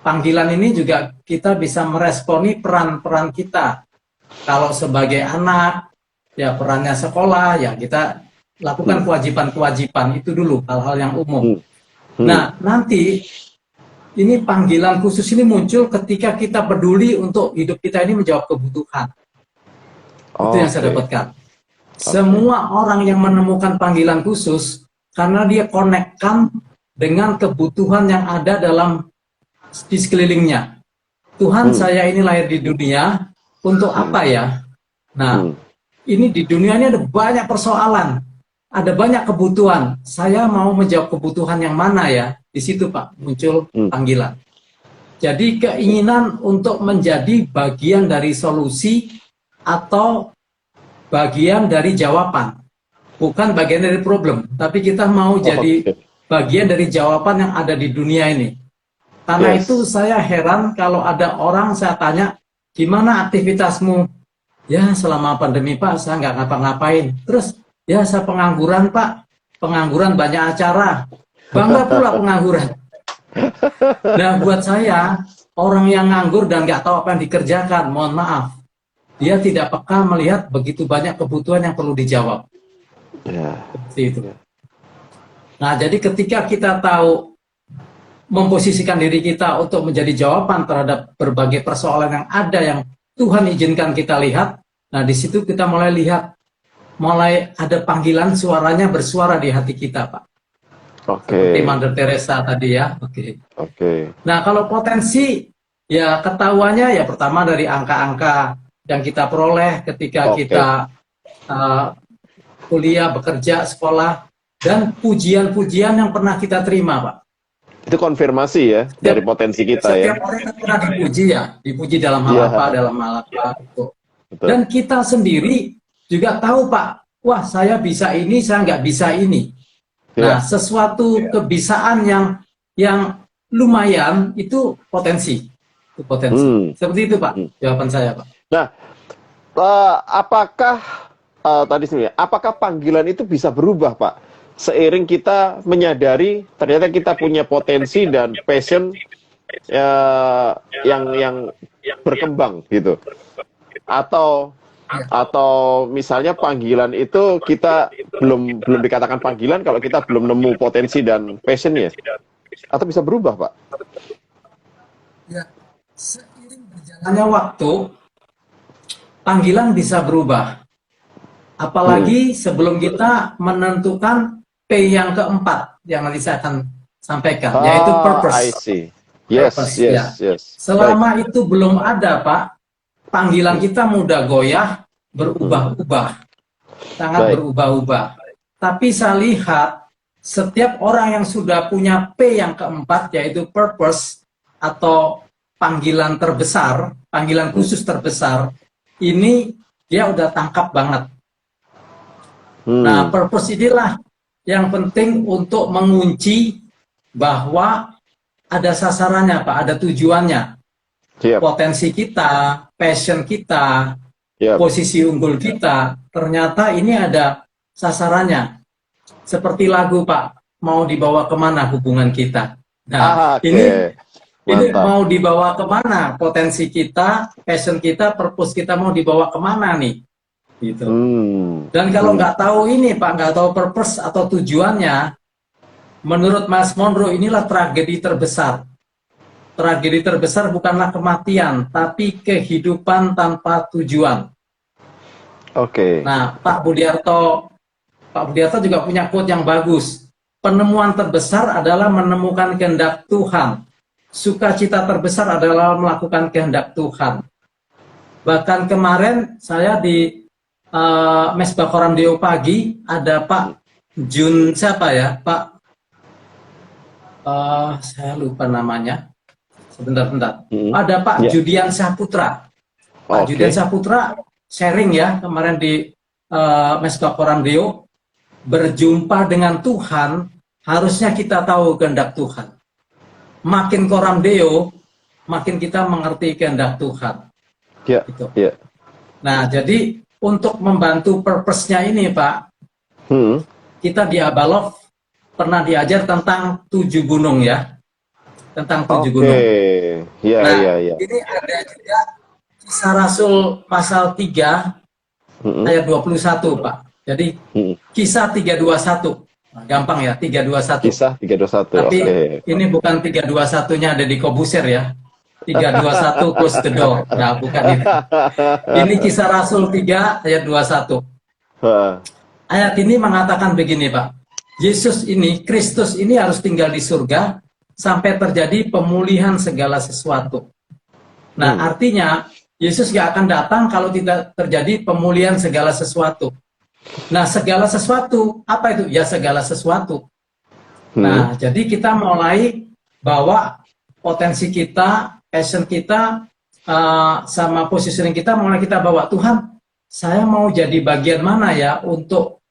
Panggilan ini juga kita bisa meresponi peran-peran kita. Kalau sebagai anak, ya perannya sekolah, ya kita lakukan kewajiban-kewajiban, itu dulu, hal-hal yang umum. Nah, nanti ini panggilan khusus ini muncul ketika kita peduli untuk hidup kita ini menjawab kebutuhan. Itu yang saya dapatkan. Semua orang yang menemukan panggilan khusus, karena dia konekkan dengan kebutuhan yang ada di sekelilingnya. Tuhan, saya ini lahir di dunia untuk apa ya? Nah, ini di dunia ini ada banyak persoalan, ada banyak kebutuhan. Saya mau menjawab kebutuhan yang mana ya? Di situ Pak muncul panggilan. Jadi keinginan untuk menjadi bagian dari solusi atau bagian dari jawaban, bukan bagian dari problem, tapi kita mau jadi bagian dari jawaban yang ada di dunia ini. Karena itu saya heran kalau ada orang saya tanya, gimana aktivitasmu? Ya selama pandemi Pak, saya nggak ngapa-ngapain. Terus, ya saya pengangguran Pak, pengangguran banyak acara. Bangga pula pengangguran. Nah buat saya, orang yang nganggur dan nggak tahu apa yang dikerjakan, mohon maaf, dia tidak peka melihat begitu banyak kebutuhan yang perlu dijawab. Seperti itu. Nah, jadi ketika kita tahu memposisikan diri kita untuk menjadi jawaban terhadap berbagai persoalan yang ada yang Tuhan izinkan kita lihat, nah di situ kita mulai lihat, mulai ada panggilan suaranya bersuara di hati kita, Pak. Seperti Mother Teresa tadi ya. Nah, kalau potensi, ya ketahuannya ya pertama dari angka-angka yang kita peroleh ketika kita kuliah, bekerja, sekolah, dan pujian-pujian yang pernah kita terima, Pak. Itu konfirmasi ya dari potensi kita ya. Setiap orang pernah dipuji ya, dipuji dalam hal apa, dalam hal apa itu. Dan kita sendiri juga tahu, Pak, wah saya bisa ini, saya nggak bisa ini. Nah, sesuatu kebisaan yang lumayan itu potensi. Itu potensi. Seperti itu, Pak, jawaban saya, Pak. Nah, apakah tadi sebenarnya, apakah panggilan itu bisa berubah, Pak? Seiring kita menyadari ternyata kita punya potensi dan passion yang berkembang gitu. Atau misalnya panggilan itu kita belum dikatakan panggilan kalau kita belum nemu potensi dan passionnya. Atau bisa berubah, Pak? Ya, seiring berjalannya waktu, panggilan bisa berubah. Apalagi sebelum kita menentukan P yang keempat yang nanti saya akan sampaikan, yaitu purpose. I see. Yes, purpose, yes, ya. yes. Selama itu belum ada, Pak, panggilan kita mudah goyah, berubah-ubah, sangat berubah-ubah. Tapi saya lihat setiap orang yang sudah punya P yang keempat, yaitu purpose atau panggilan terbesar, panggilan khusus terbesar, ini dia udah tangkap banget. Nah, purpose inilah yang penting untuk mengunci bahwa ada sasarannya, Pak, ada tujuannya. Potensi kita, passion kita, posisi unggul kita, ternyata ini ada sasarannya. Seperti lagu, Pak, mau dibawa kemana hubungan kita. Nah, ini mau dibawa kemana potensi kita, passion kita, purpose kita mau dibawa kemana nih? Gitu. Dan kalau nggak tahu ini, Pak, nggak tahu purpose atau tujuannya, menurut Mas Monroe inilah tragedi terbesar. Tragedi terbesar bukanlah kematian, tapi kehidupan tanpa tujuan. Nah, Pak Budiarto juga punya quote yang bagus. Penemuan terbesar adalah menemukan kehendak Tuhan. Sukacita terbesar adalah melakukan kehendak Tuhan. Bahkan kemarin saya di Mesbah Koram Deo pagi ada Pak Jun siapa ya, Pak? Saya lupa namanya. Sebentar. Ada Pak Judian Saputra. Pak Judian Saputra sharing ya kemarin di Mesbah Koram Deo, berjumpa dengan Tuhan harusnya kita tahu kehendak Tuhan. Makin Koram Deo, makin kita mengerti kehendak Tuhan. Gitu. Nah, jadi untuk membantu purpose-nya ini, Pak, kita di Abalov pernah diajar tentang 7 gunung ya, tentang 7 gunung. Ini ada juga Kisah Rasul pasal 3 ayat 21, Pak. Jadi Kisah 321, nah, gampang ya, 321. Kisah 321. Tapi ini bukan 321-nya ada di Kobuser ya. 321 close the door. Nah, bukan ini. Ini Kisah Rasul 3 ayat 21. Ayat ini mengatakan begini, Pak. Yesus ini, Kristus ini harus tinggal di surga sampai terjadi pemulihan segala sesuatu. Nah, artinya Yesus nggak akan datang kalau tidak terjadi pemulihan segala sesuatu. Nah, segala sesuatu, apa itu? Ya, segala sesuatu. Nah, jadi kita mulai bawa potensi kita, passion kita, sama positioning kita, mulai kita bawa, Tuhan, saya mau jadi bagian mana ya untuk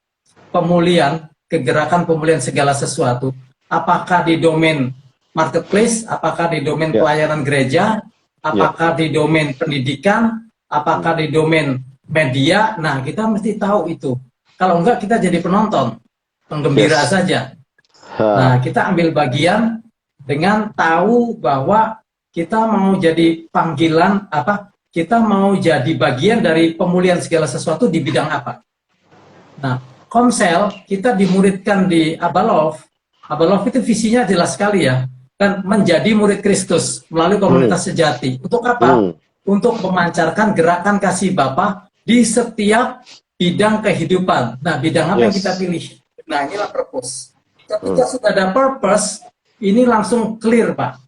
pemulihan, kegerakan pemulihan segala sesuatu. Apakah di domain marketplace, apakah di domain pelayanan gereja, apakah di domain pendidikan, apakah di domain media. Nah, kita mesti tahu itu. Kalau enggak, kita jadi penonton, penggembira saja. Nah, kita ambil bagian dengan tahu bahwa kita mau jadi panggilan apa? Kita mau jadi bagian dari pemulihan segala sesuatu di bidang apa? Nah, Komsel kita dimuridkan di Abalov. Abalov itu visinya jelas sekali ya, kan menjadi murid Kristus melalui komunitas sejati. Untuk apa? Untuk memancarkan gerakan kasih Bapa di setiap bidang kehidupan. Nah, bidang apa yang kita pilih? Nah, inilah purpose. Ketika sudah ada purpose, ini langsung clear, Pak.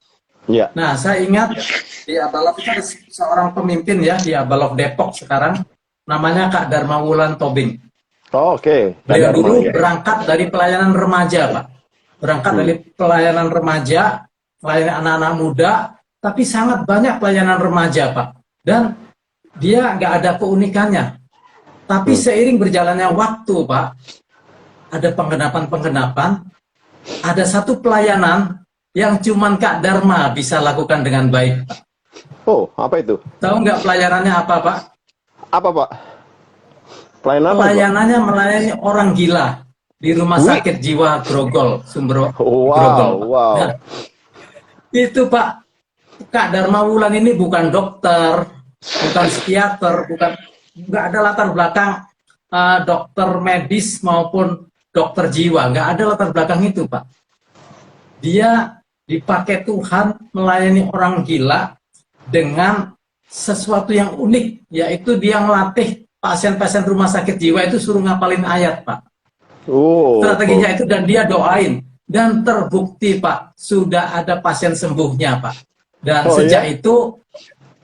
Nah, saya ingat di Abalov itu ada seorang pemimpin ya, di Abalov Depok sekarang, namanya Kak Dharma Wulan Tobing. Beliau dulu berangkat dari pelayanan remaja, Pak. Berangkat dari pelayanan remaja, pelayanan anak-anak muda, tapi sangat banyak pelayanan remaja, Pak. Dan dia nggak ada keunikannya. Tapi seiring berjalannya waktu, Pak, ada penggenapan-penggenapan, ada satu pelayanan yang cuman Kak Dharma bisa lakukan dengan baik, Pak. Oh, apa itu? Tahu nggak pelayanannya apa, Pak? Apa, Pak? Pelayanannya melayani orang gila di rumah sakit jiwa Grogol, Sumber Grogol. Nah, itu Pak, Kak Dharma Wulan ini bukan dokter, bukan psikiater, nggak ada latar belakang dokter medis maupun dokter jiwa, nggak ada latar belakang itu, Pak. Dia dipakai Tuhan melayani orang gila dengan sesuatu yang unik, yaitu dia ngelatih pasien-pasien rumah sakit jiwa itu suruh ngapalin ayat, Pak. Strateginya itu, dan dia doain. Dan terbukti, Pak, sudah ada pasien sembuhnya, Pak. Dan sejak itu,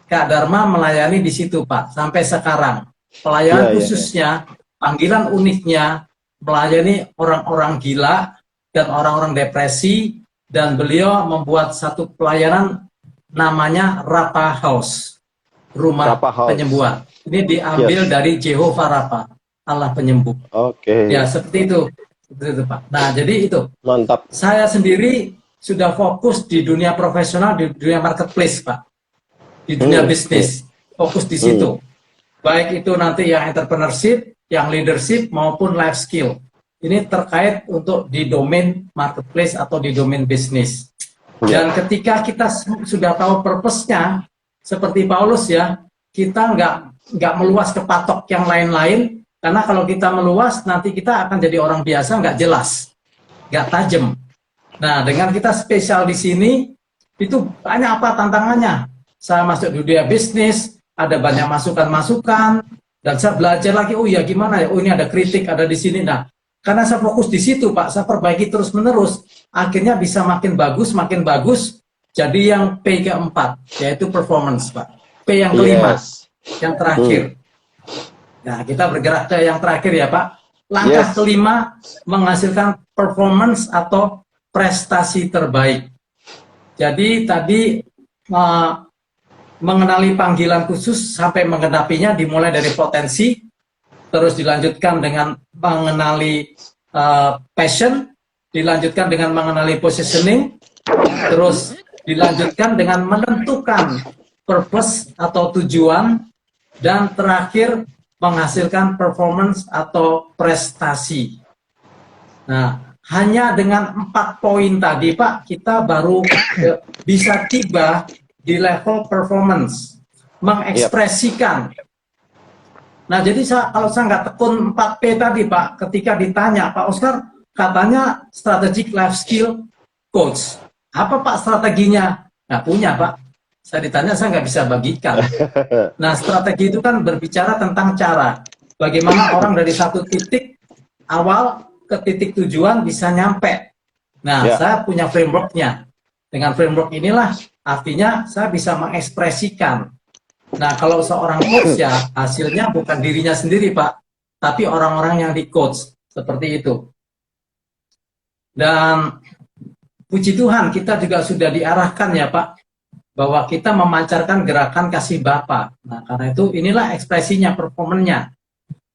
Kak Dharma melayani di situ, Pak, sampai sekarang. Pelayanan khususnya, panggilan uniknya, melayani orang-orang gila dan orang-orang depresi, dan beliau membuat satu pelayanan namanya Rapa House, rumah penyembuhan. Ini diambil dari Jehovah Rafa, Allah penyembuh. Ya, seperti itu. Seperti itu, Pak. Nah, jadi itu. Mantap. Saya sendiri sudah fokus di dunia profesional, di dunia marketplace, Pak. Di dunia bisnis. Fokus di situ. Baik itu nanti yang entrepreneurship, yang leadership, maupun life skill. Ini terkait untuk di domain marketplace atau di domain bisnis. Dan ketika kita sudah tahu purpose-nya, seperti Paulus ya, kita nggak meluas ke patok yang lain-lain, karena kalau kita meluas, nanti kita akan jadi orang biasa, nggak jelas, nggak tajam. Nah, dengan kita spesial di sini, itu banyak apa tantangannya. Saya masuk di dunia bisnis, ada banyak masukan-masukan, dan saya belajar lagi, oh ya gimana ya, oh ini ada kritik, ada di sini. Nah, karena saya fokus di situ, Pak, saya perbaiki terus-menerus, akhirnya bisa makin bagus, jadi yang P keempat, yaitu performance, Pak. P yang kelima, yang terakhir. Nah, kita bergerak ke yang terakhir ya, Pak. Langkah kelima, menghasilkan performance atau prestasi terbaik. Jadi tadi mengenali panggilan khusus sampai menggenapinya dimulai dari potensi, terus dilanjutkan dengan mengenali passion, dilanjutkan dengan mengenali positioning, terus dilanjutkan dengan menentukan purpose atau tujuan, dan terakhir menghasilkan performance atau prestasi. Nah, hanya dengan 4 poin tadi, Pak, kita baru bisa tiba di level performance, mengekspresikan. Nah, jadi kalau saya nggak tekun 4P tadi, Pak, ketika ditanya, Pak Oscar, katanya strategic life skill coach. Apa, Pak, strateginya? Nggak punya, Pak. Saya ditanya, saya nggak bisa bagikan. Nah, strategi itu kan berbicara tentang cara. Bagaimana orang dari satu titik awal ke titik tujuan bisa nyampe. Nah, saya punya frameworknya. Dengan framework inilah artinya saya bisa mengekspresikan. Nah, kalau seorang coach ya hasilnya bukan dirinya sendiri, Pak, tapi orang-orang yang di coach, seperti itu. Dan puji Tuhan kita juga sudah diarahkan ya Pak, bahwa kita memancarkan gerakan kasih Bapa. Nah, karena itu inilah ekspresinya, performanya.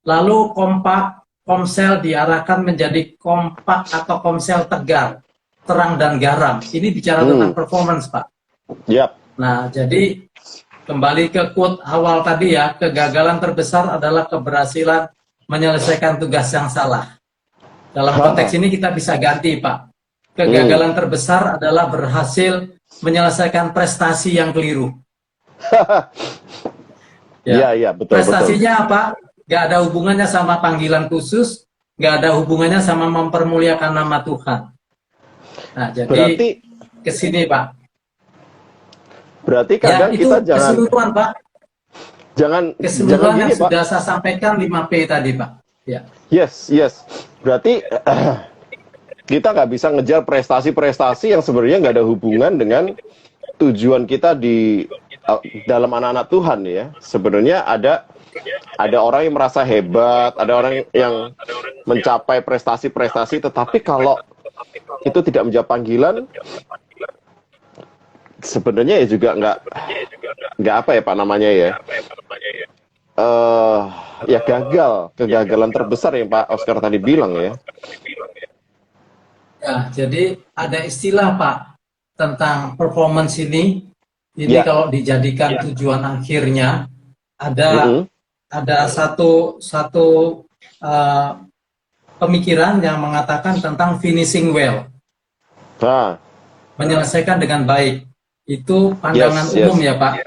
Lalu kompak, komsel diarahkan menjadi kompak atau komsel tegar, terang dan garam. Ini bicara tentang performance, Pak. Yap. Nah, jadi kembali ke quote awal tadi ya, kegagalan terbesar adalah keberhasilan menyelesaikan tugas yang salah. Dalam konteks ini kita bisa ganti, Pak. Kegagalan terbesar adalah berhasil menyelesaikan prestasi yang keliru. Iya, betul. Prestasinya apa? Gak ada hubungannya sama panggilan khusus, gak ada hubungannya sama mempermuliakan nama Tuhan. Nah, jadi berarti ke sini, Pak. Berarti kadang ya, itu kita jangan keseluruhan, Pak. Jangan yang gini, sudah Pak. saya sampaikan 5P tadi, Pak. Ya. Yes. Berarti kita nggak bisa ngejar prestasi-prestasi yang sebenarnya nggak ada hubungan dengan tujuan kita di dalam anak-anak Tuhan ya. Sebenarnya ada orang yang merasa hebat, ada orang yang mencapai prestasi-prestasi, tetapi kalau itu tidak menjawab panggilan, sebenarnya ya juga nggak apa ya Pak namanya ya. Ya kegagalan terbesar yang Pak Oscar tadi bilang ya. Ya, jadi ada istilah Pak tentang performance ini. Ini kalau dijadikan tujuan akhirnya ada satu pemikiran yang mengatakan tentang finishing well, menyelesaikan dengan baik. Itu pandangan umum ya Pak.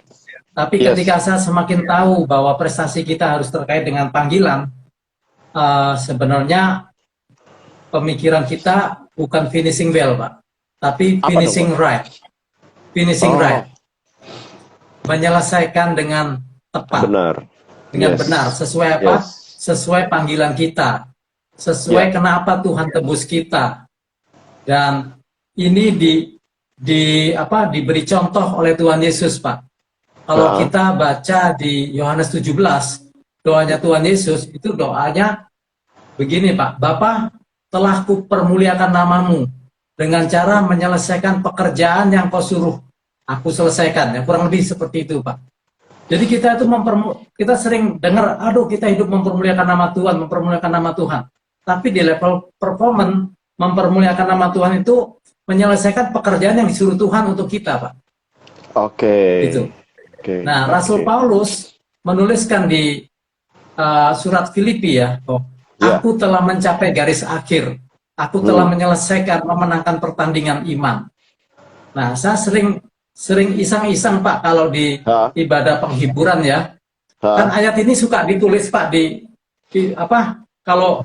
Tapi ketika saya semakin tahu bahwa prestasi kita harus terkait dengan panggilan, sebenarnya pemikiran kita bukan finishing well, Pak, tapi finishing right. Finishing right. Menyelesaikan dengan tepat. Dengan benar. Sesuai apa? Sesuai panggilan kita. Sesuai kenapa Tuhan tebus kita. Dan ini diberi contoh oleh Tuhan Yesus, Pak. Kalau kita baca di Yohanes 17, doanya Tuhan Yesus, itu doanya begini Pak, Bapa telah kupermuliakan namamu dengan cara menyelesaikan pekerjaan yang kau suruh aku selesaikan. Ya, kurang lebih seperti itu Pak. Jadi kita itu kita sering dengar, aduh kita hidup mempermuliakan nama Tuhan, mempermuliakan nama Tuhan. Tapi di level performance, mempermuliakan nama Tuhan itu menyelesaikan pekerjaan yang disuruh Tuhan untuk kita Pak. Gitu. Nah, Rasul Paulus menuliskan di surat Filipi ya, aku telah mencapai garis akhir, aku telah menyelesaikan, memenangkan pertandingan iman. Nah, saya sering iseng-iseng Pak kalau di ibadah penghiburan ya, kan ayat ini suka ditulis Pak kalau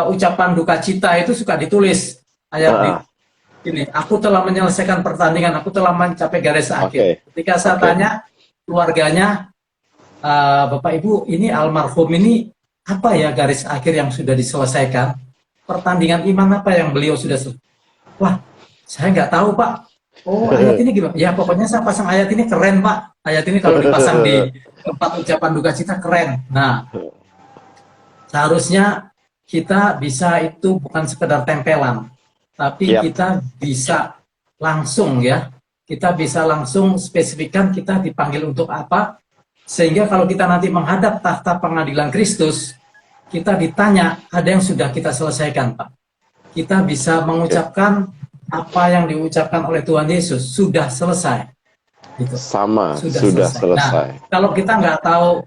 ucapan duka cita itu suka ditulis ayat ini, aku telah menyelesaikan pertandingan, aku telah mencapai garis akhir. Ketika saya tanya keluarganya, Bapak Ibu, ini almarhum ini apa ya garis akhir yang sudah diselesaikan? Pertandingan iman apa yang beliau sudah selesai? Wah, saya nggak tahu Pak. Oh, ayat ini gimana? Ya pokoknya saya pasang ayat ini keren Pak. Ayat ini kalau dipasang di tempat ucapan duka cita keren. Nah, seharusnya kita bisa itu bukan sekedar tempelan, tapi kita bisa langsung ya. Kita bisa langsung spesifikkan kita dipanggil untuk apa, sehingga kalau kita nanti menghadap tahta pengadilan Kristus, kita ditanya, ada yang sudah kita selesaikan, Pak. Kita bisa mengucapkan apa yang diucapkan oleh Tuhan Yesus, sudah selesai. Gitu. Sudah selesai. Nah, kalau kita nggak tahu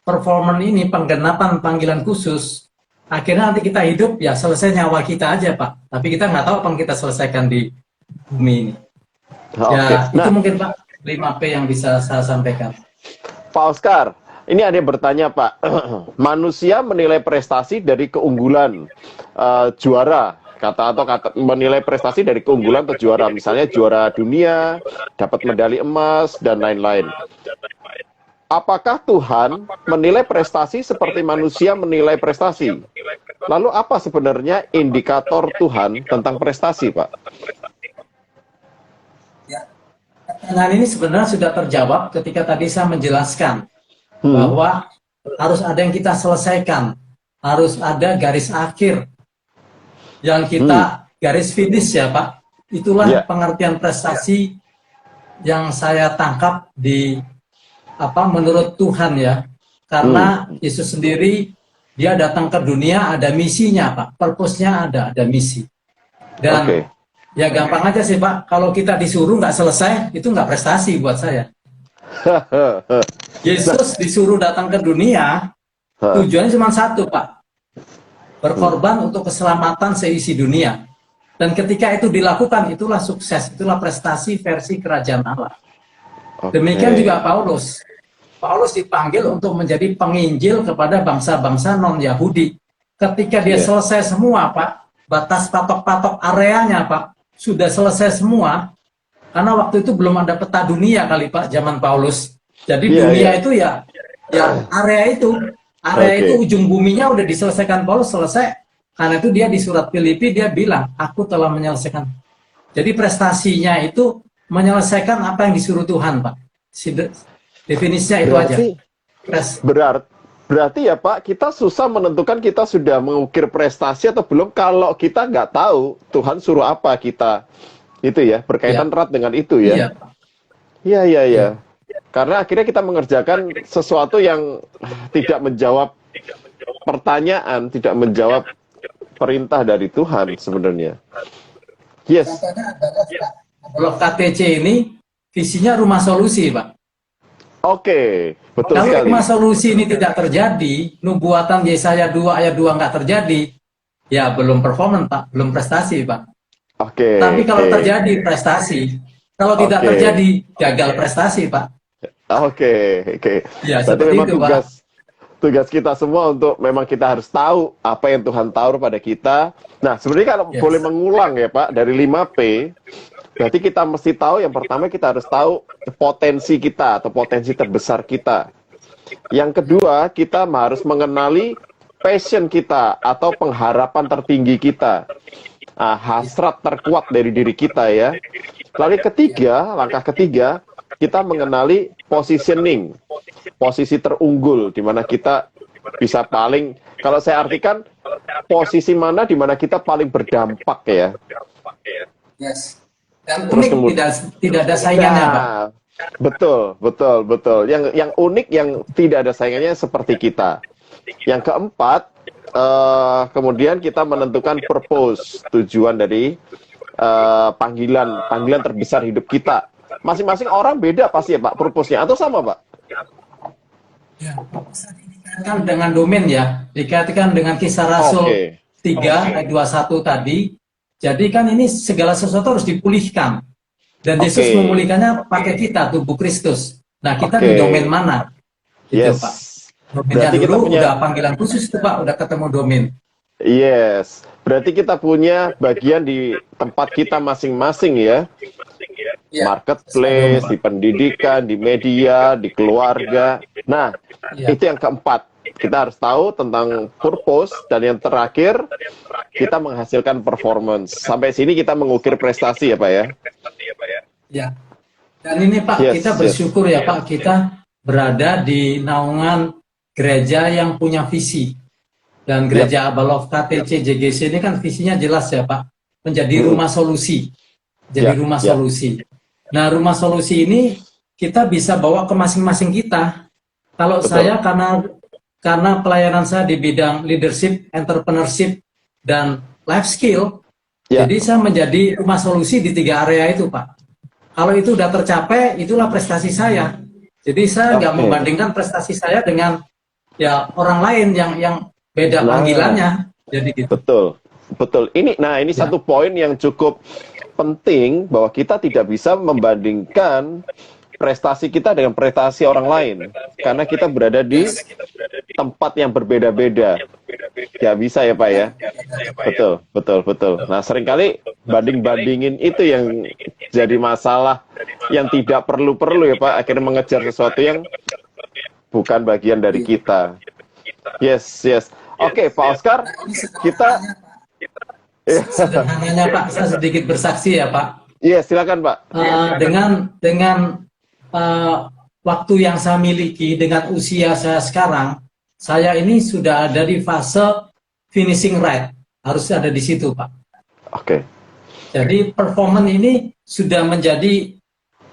performan ini, penggenapan panggilan khusus, akhirnya nanti kita hidup, ya selesai nyawa kita aja, Pak. Tapi kita nggak tahu apa yang kita selesaikan di bumi ini. Ya, itu mungkin Pak 5P yang bisa saya sampaikan. Pak Oscar, ini ada yang bertanya Pak, manusia menilai prestasi dari keunggulan juara, menilai prestasi dari keunggulan atau juara, misalnya juara dunia, dapat medali emas dan lain-lain. Apakah Tuhan menilai prestasi seperti manusia menilai prestasi? Lalu apa sebenarnya indikator Tuhan tentang prestasi, Pak? pertanyaan ini sebenarnya sudah terjawab ketika tadi saya menjelaskan Hmm. bahwa harus ada yang kita selesaikan, harus ada garis akhir yang kita garis finish ya Pak. Itulah Ya. pengertian prestasi yang saya tangkap di menurut Tuhan ya. Karena Yesus sendiri dia datang ke dunia ada misinya Pak, purpose-nya ada misi. Dan Oke. ya gampang aja sih Pak, kalau kita disuruh nggak selesai itu nggak prestasi buat saya. Yesus disuruh datang ke dunia tujuannya cuma satu Pak, berkorban untuk keselamatan seisi dunia. Dan ketika itu dilakukan, itulah sukses, itulah prestasi versi kerajaan Allah. Oke. Demikian juga Paulus. Paulus dipanggil untuk menjadi penginjil kepada bangsa-bangsa non-Yahudi. Ketika dia selesai semua, Pak, batas patok-patok areanya, Pak, sudah selesai semua. Karena waktu itu belum ada peta dunia kali, Pak, zaman Paulus. Jadi dunia itu ya area itu. Area itu ujung buminya udah diselesaikan Paulus, selesai. Karena itu dia di surat Filipi dia bilang, aku telah menyelesaikan. Jadi prestasinya itu menyelesaikan apa yang disuruh Tuhan, Pak. Definisinya itu aja. Berarti ya Pak, kita susah menentukan kita sudah mengukir prestasi atau belum kalau kita nggak tahu Tuhan suruh apa kita. Itu ya, berkaitan erat dengan itu ya. Iya. Karena akhirnya kita mengerjakan sesuatu yang tidak menjawab pertanyaan, tidak menjawab perintah dari Tuhan sebenarnya. Yes. Blok KTC ini visinya rumah solusi, Pak. Oke, betul Kalau sekali. rumah solusi ini tidak terjadi, nubuatan Yesaya 2 ayat 2 nggak terjadi, ya belum performan, Pak, belum prestasi, Pak. Oke. Tapi kalau terjadi prestasi, kalau tidak terjadi gagal prestasi, Pak. Oke. Ya, berarti seperti memang itu, Pak. Tugas kita semua untuk memang kita harus tahu apa yang Tuhan taruh pada kita. Nah, sebenarnya kalau boleh mengulang ya Pak, dari 5P, berarti kita mesti tahu yang pertama kita harus tahu potensi kita atau potensi terbesar kita. Yang kedua, kita harus mengenali passion kita atau pengharapan tertinggi kita. Hasrat terkuat dari diri kita ya. Lalu langkah ketiga, kita mengenali positioning, posisi terunggul, di mana kita bisa paling, kalau saya artikan, posisi mana di mana kita paling berdampak ya. Yes. Dan unik, tidak ada saingannya, Pak. Betul. Yang unik, yang tidak ada saingannya seperti kita. Yang keempat, kemudian kita menentukan purpose, tujuan dari panggilan terbesar hidup kita. Masing-masing orang beda pasti ya Pak, purpose-nya, atau sama Pak? Ya, dikaitkan dengan domain ya, dikaitkan dengan Kisah Rasul 3 ayat 21 tadi. Jadi kan ini segala sesuatu harus dipulihkan. Dan Yesus memulihkannya pakai kita, tubuh Kristus. Nah, kita di domain mana? Itu Pak. Domainnya dulu udah panggilan khusus itu Pak, udah ketemu domain. Yes, berarti kita punya bagian di tempat kita masing-masing ya. Marketplace, di pendidikan, di media, di keluarga. Nah, itu yang keempat. Kita harus tahu tentang purpose, dan yang terakhir, kita menghasilkan performance. Sampai sini kita mengukir prestasi ya Pak ya? Ya. Dan ini Pak, kita bersyukur ya Pak, kita berada di naungan gereja yang punya visi. Dan gereja Abalov KTC JGC ini kan visinya jelas ya Pak, menjadi rumah solusi. Jadi rumah solusi. Nah, rumah solusi ini kita bisa bawa ke masing-masing kita. Kalau saya karena pelayanan saya di bidang leadership, entrepreneurship, dan life skill, jadi saya menjadi rumah solusi di 3 area itu, Pak. Kalau itu udah tercapai, itulah prestasi saya. Jadi saya nggak membandingkan prestasi saya dengan orang lain yang beda panggilannya. Jadi gitu. Betul. Ini satu poin yang cukup penting, bahwa kita tidak bisa membandingkan prestasi kita dengan prestasi orang lain, karena kita berada di tempat yang berbeda-beda. Ya bisa ya Pak ya. Betul. Nah, seringkali banding-bandingin itu yang jadi masalah, yang tidak perlu-perlu ya Pak, akhirnya mengejar sesuatu yang bukan bagian dari kita. Yes. Oke, Pak Oscar, kita sederhananya Pak, saya sedikit bersaksi ya Pak. Iya, silakan Pak. Dengan waktu yang saya miliki, dengan usia saya sekarang, saya ini sudah ada di fase finishing rate, harus ada di situ, Pak. Oke. Jadi performance ini sudah menjadi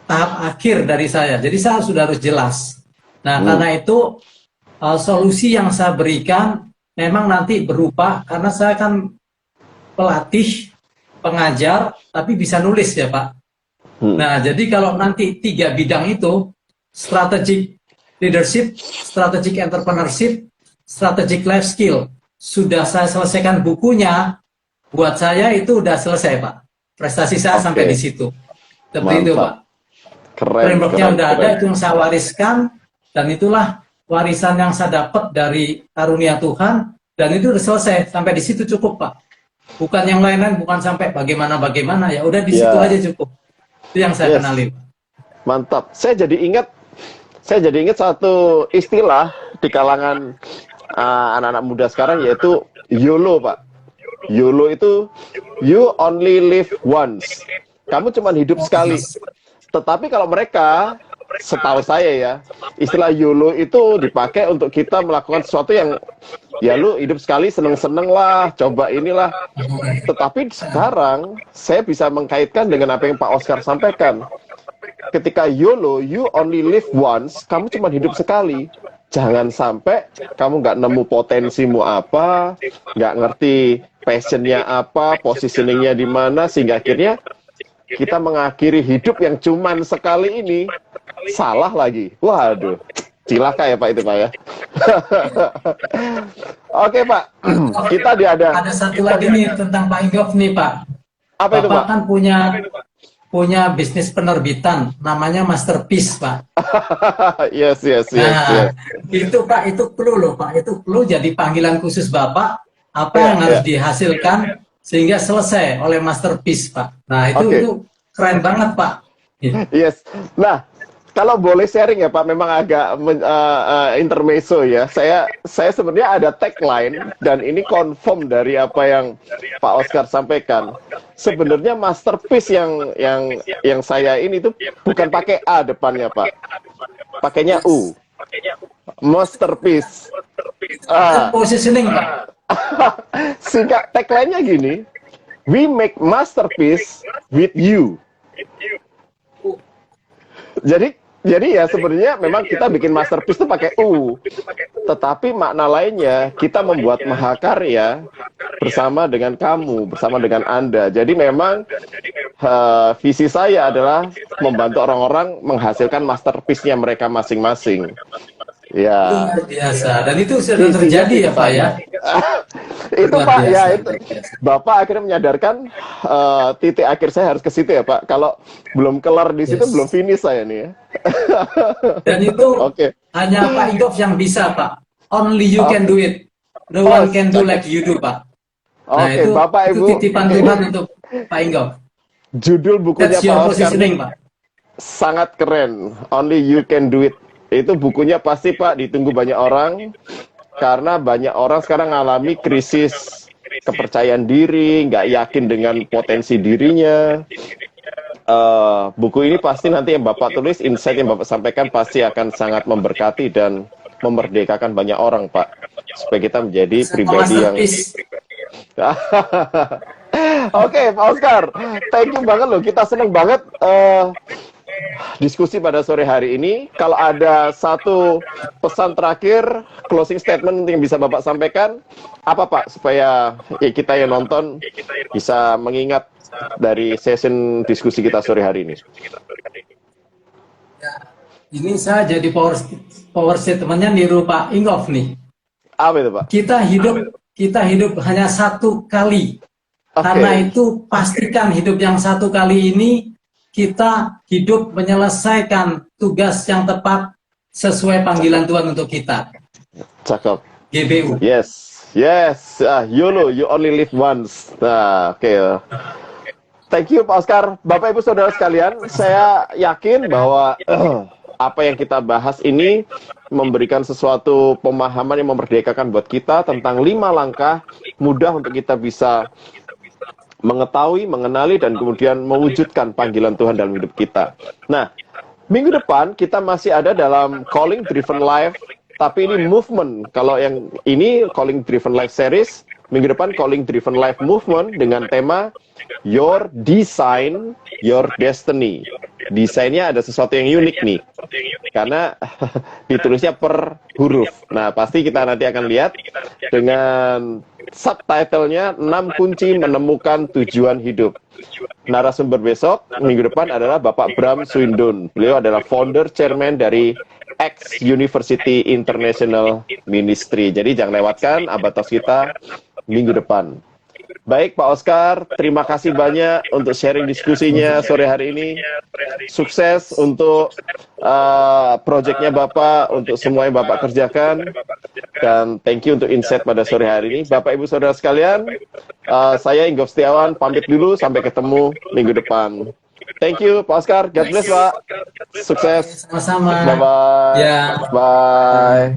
tahap akhir dari saya. Jadi saya sudah harus jelas. Nah, karena itu solusi yang saya berikan memang nanti berupa, karena saya kan pelatih, pengajar, tapi bisa nulis ya Pak. Nah, jadi kalau nanti 3 bidang itu, strategic leadership, strategic entrepreneurship, strategic life skill, sudah saya selesaikan bukunya, buat saya itu udah selesai Pak. Prestasi saya sampai di situ. Seperti itu Pak. Keren. Frameworknya udah ada, itu yang saya wariskan, dan itulah warisan yang saya dapat dari karunia Tuhan, dan itu udah selesai, sampai di situ cukup Pak. Bukan yang lain-lain, bukan sampai bagaimana-bagaimana, ya udah di situ aja cukup. Itu yang saya kenali. Mantap. Saya jadi ingat satu istilah di kalangan anak-anak muda sekarang, yaitu YOLO, Pak. YOLO itu you only live once. Kamu cuma hidup sekali. Tetapi kalau mereka, setahu saya ya, istilah YOLO itu dipakai untuk kita melakukan sesuatu yang ya lu hidup sekali, seneng-seneng lah, coba inilah. Tetapi sekarang saya bisa mengkaitkan dengan apa yang Pak Oscar sampaikan. Ketika YOLO, you only live once, kamu cuma hidup sekali. Jangan sampai kamu nggak nemu potensimu apa, nggak ngerti passionnya apa, positioningnya di mana, sehingga akhirnya kita mengakhiri hidup yang cuman sekali ini salah lagi. Waduh, cilaka ya Pak itu Pak ya. Oke Pak, kita ada satu lagi nih tentang Pak Inggof nih Pak. Apa itu Pak? Kan punya bisnis penerbitan namanya Masterpiece Pak. Yes. Itu Pak, itu clue loh Pak, itu clue jadi panggilan khusus Bapak apa yang harus dihasilkan sehingga selesai oleh Masterpiece Pak. Nah itu keren banget Pak. Yes. Nah, kalau boleh sharing ya Pak, memang agak intermezzo ya. Saya sebenarnya ada tagline dan ini confirm dari apa yang Pak Oscar sampaikan. Sebenarnya Masterpiece yang saya ini tuh bukan pakai A depannya Pak, pakainya U. Masterpiece. Positioning Pak. Singkat tagline-nya gini, we make masterpiece with you. Jadi ya sebenarnya memang kita bikin masterpiece itu pakai U, tetapi makna lainnya kita membuat mahakarya bersama dengan kamu, bersama dengan Anda. Jadi memang visi saya adalah membantu orang-orang menghasilkan masterpiece-nya mereka masing-masing. Ya. Luar biasa. Dan itu sudah terjadi ya Pak ya. Itu Pak ya, itu Bapak akhirnya menyadarkan titik akhir saya harus ke situ ya Pak. Kalau belum kelar di situ belum finish saya nih ya. Dan itu hanya Pak Inggof yang bisa Pak. Only you can do it. No one can do like you do Pak. Nah itu, Bapak Ibu, itu titipan Tuhan untuk Pak Inggof. Judul bukunya That's your Pak Oscar Pak. sangat keren. Only you can do it. Itu bukunya pasti Pak ditunggu banyak orang, karena banyak orang sekarang mengalami krisis kepercayaan diri, nggak yakin dengan potensi dirinya. Buku ini pasti nanti yang Bapak tulis, insight yang Bapak sampaikan pasti akan sangat memberkati dan memerdekakan banyak orang Pak, supaya kita menjadi pribadi yang Oke, Pak Oscar, thank you banget loh, kita seneng banget diskusi pada sore hari ini. Kalau ada satu pesan terakhir, closing statement yang bisa Bapak sampaikan, apa Pak? Supaya kita yang nonton bisa mengingat dari session diskusi kita sore hari ini. Ini saya jadi power statement-nya niru Pak Inggof nih. Apa itu Pak? Kita hidup hanya satu kali. Karena itu pastikan hidup yang satu kali ini kita hidup menyelesaikan tugas yang tepat sesuai panggilan Tuhan untuk kita. Cakep. GBU. Yes. YOLO, you only live once. Nah, thank you Pak Oscar. Bapak Ibu Saudara sekalian, saya yakin bahwa apa yang kita bahas ini memberikan sesuatu pemahaman yang memerdekakan buat kita tentang 5 langkah mudah untuk kita bisa mengetahui, mengenali, dan kemudian mewujudkan panggilan Tuhan dalam hidup kita. Nah, minggu depan kita masih ada dalam Calling Driven Life, tapi ini movement. Kalau yang ini Calling Driven Life series, minggu depan Calling Driven Life Movement dengan tema Your Design, Your Destiny. Desainnya ada sesuatu yang unik nih, karena ditulisnya per huruf. Nah, pasti kita nanti akan lihat dengan subtitlenya 6 kunci menemukan tujuan hidup. Narasumber besok, minggu depan adalah Bapak Bram Swindun. Beliau adalah founder, chairman dari X University International Ministry. Jadi jangan lewatkan Abatos kita minggu depan. Baik Pak Oscar, terima kasih banyak untuk sharing diskusinya sore hari ini. Sukses untuk proyeknya Bapak, untuk semua yang Bapak kerjakan. Dan thank you untuk insight pada sore hari ini. Bapak Ibu Saudara sekalian, saya Inggof Setiawan pamit dulu, sampai ketemu minggu depan. Thank you Pak Oscar, God bless Pak. Sukses. Sama-sama. Bye-bye. Ya. Bye.